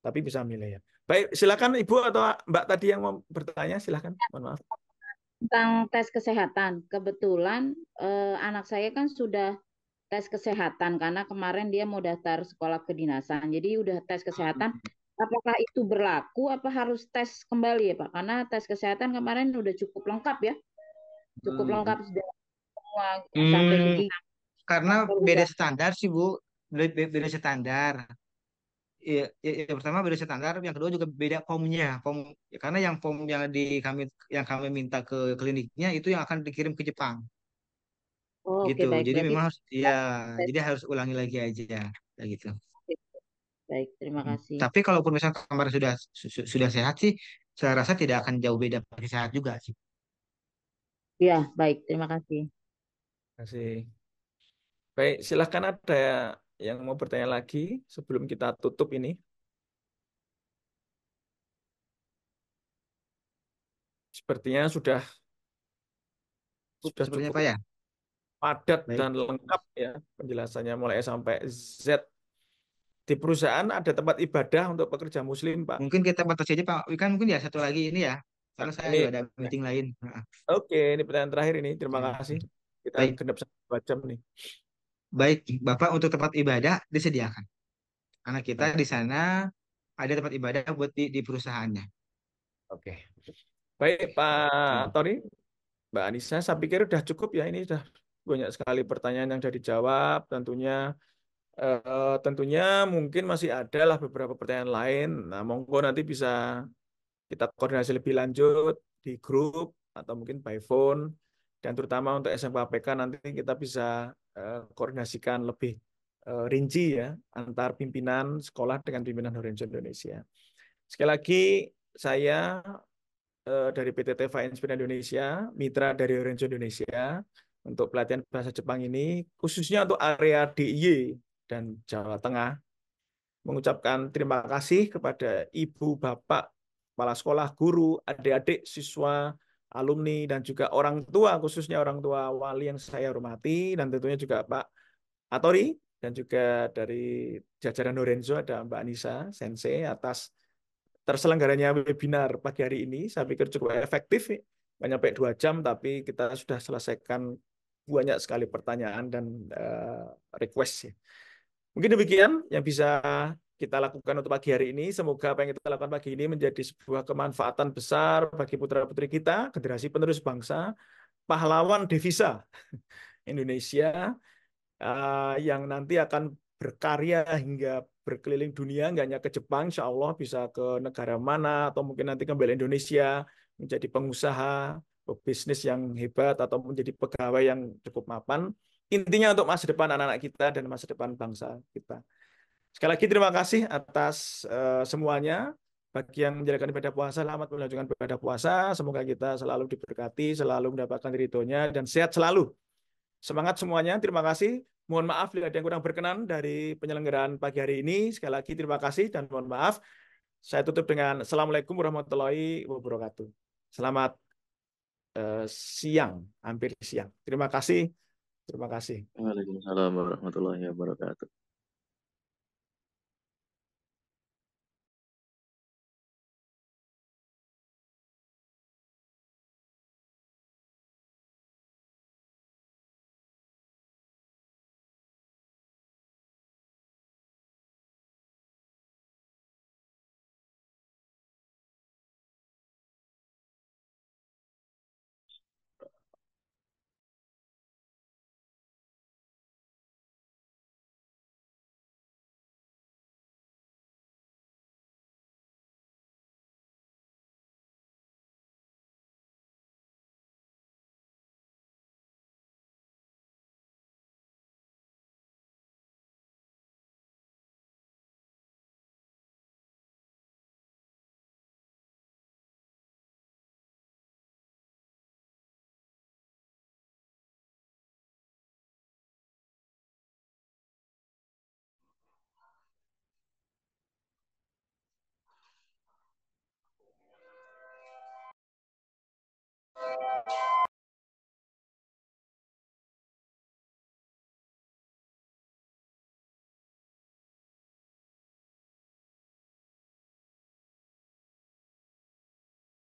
tapi bisa milih ya. Baik, silakan Ibu atau Mbak tadi yang mau bertanya, silakan. Mohon maaf. Tentang tes kesehatan. Kebetulan anak saya kan sudah tes kesehatan karena kemarin dia mau daftar sekolah kedinasan. Jadi udah tes kesehatan. Apakah itu berlaku? Apa harus tes kembali ya Pak? Karena tes kesehatan kemarin udah cukup lengkap ya, cukup lengkap sudah semua sampai ke Hmm, gigi. karena Baru beda daftar. standar sih Bu, beda standar. Iya, yang pertama beda standar, yang kedua juga beda pomnya. Karena yang pom yang kami minta ke kliniknya itu yang akan dikirim ke Jepang Oh, oke gitu. baik. Jadi Berarti memang harus ya, tes. jadi harus ulangi lagi aja kayak gitu. Baik, terima kasih. Tapi kalaupun misalnya kemarin sudah sehat sih, saya rasa tidak akan jauh beda pasti sehat juga sih. Ya, baik, terima kasih. Terima kasih. Baik, silakan ada yang mau bertanya lagi sebelum kita tutup ini. Sepertinya sudah Sepertinya cukup Pak ya. padat Baik. dan lengkap ya penjelasannya mulai A sampai Z. Di perusahaan ada tempat ibadah untuk pekerja muslim, Pak. Mungkin kita batasi aja Pak Wikan, mungkin ya satu lagi ini ya. Karena saya Ini juga ada meeting lain. Nah, oke, ini pertanyaan terakhir ini. Terima ya. kasih. Kita Baik, genap 2 jam nih. baik Bapak, untuk tempat ibadah disediakan. Karena kita Baik, di sana ada tempat ibadah buat di perusahaannya. oke. Baik, Pak Oke. Tori, Mbak Anissa, saya pikir sudah cukup ya. Ini sudah banyak sekali pertanyaan yang sudah dijawab. Tentunya mungkin masih ada lah beberapa pertanyaan lain. Nah, monggo nanti bisa kita koordinasi lebih lanjut di grup atau mungkin by phone. Dan terutama untuk SMK APK nanti kita bisa koordinasikan lebih rinci ya antar pimpinan sekolah dengan pimpinan Horizon Indonesia. Sekali lagi saya dari PT TV Inspire Indonesia, mitra dari Horizon Indonesia untuk pelatihan bahasa Jepang ini khususnya untuk area DIY dan Jawa Tengah mengucapkan terima kasih kepada ibu, bapak, kepala sekolah, guru, adik-adik, siswa, alumni, dan juga orang tua, khususnya orang tua wali yang saya hormati, dan tentunya juga Pak Atori, dan juga dari jajaran Lorenzo ada Mbak Anissa, Sensei, atas terselenggaranya webinar pagi hari ini. Saya pikir cukup efektif, nggak nyampe 2 jam, tapi kita sudah selesaikan banyak sekali pertanyaan dan request ya. Mungkin demikian yang bisa kita lakukan untuk pagi hari ini. Semoga apa yang kita lakukan pagi ini menjadi sebuah kemanfaatan besar bagi putra-putri kita, generasi penerus bangsa, pahlawan devisa Indonesia yang nanti akan berkarya hingga berkeliling dunia, nggak hanya ke Jepang, insya Allah bisa ke negara mana, atau mungkin nanti kembali Indonesia, menjadi pengusaha, bisnis yang hebat, atau menjadi pegawai yang cukup mapan. Intinya untuk masa depan anak-anak kita dan masa depan bangsa kita. Sekali lagi terima kasih atas semuanya. Bagi yang menjalankan ibadah puasa, selamat menjalankan ibadah puasa. Semoga kita selalu diberkati, selalu mendapatkan ridhonya, dan sehat selalu. Semangat semuanya. Terima kasih. Mohon maaf bila ada yang kurang berkenan dari penyelenggaraan pagi hari ini. Sekali lagi terima kasih dan mohon maaf. Saya tutup dengan Assalamualaikum warahmatullahi wabarakatuh. Selamat siang, hampir siang. Terima kasih. Terima kasih. Waalaikumsalam warahmatullahi wabarakatuh.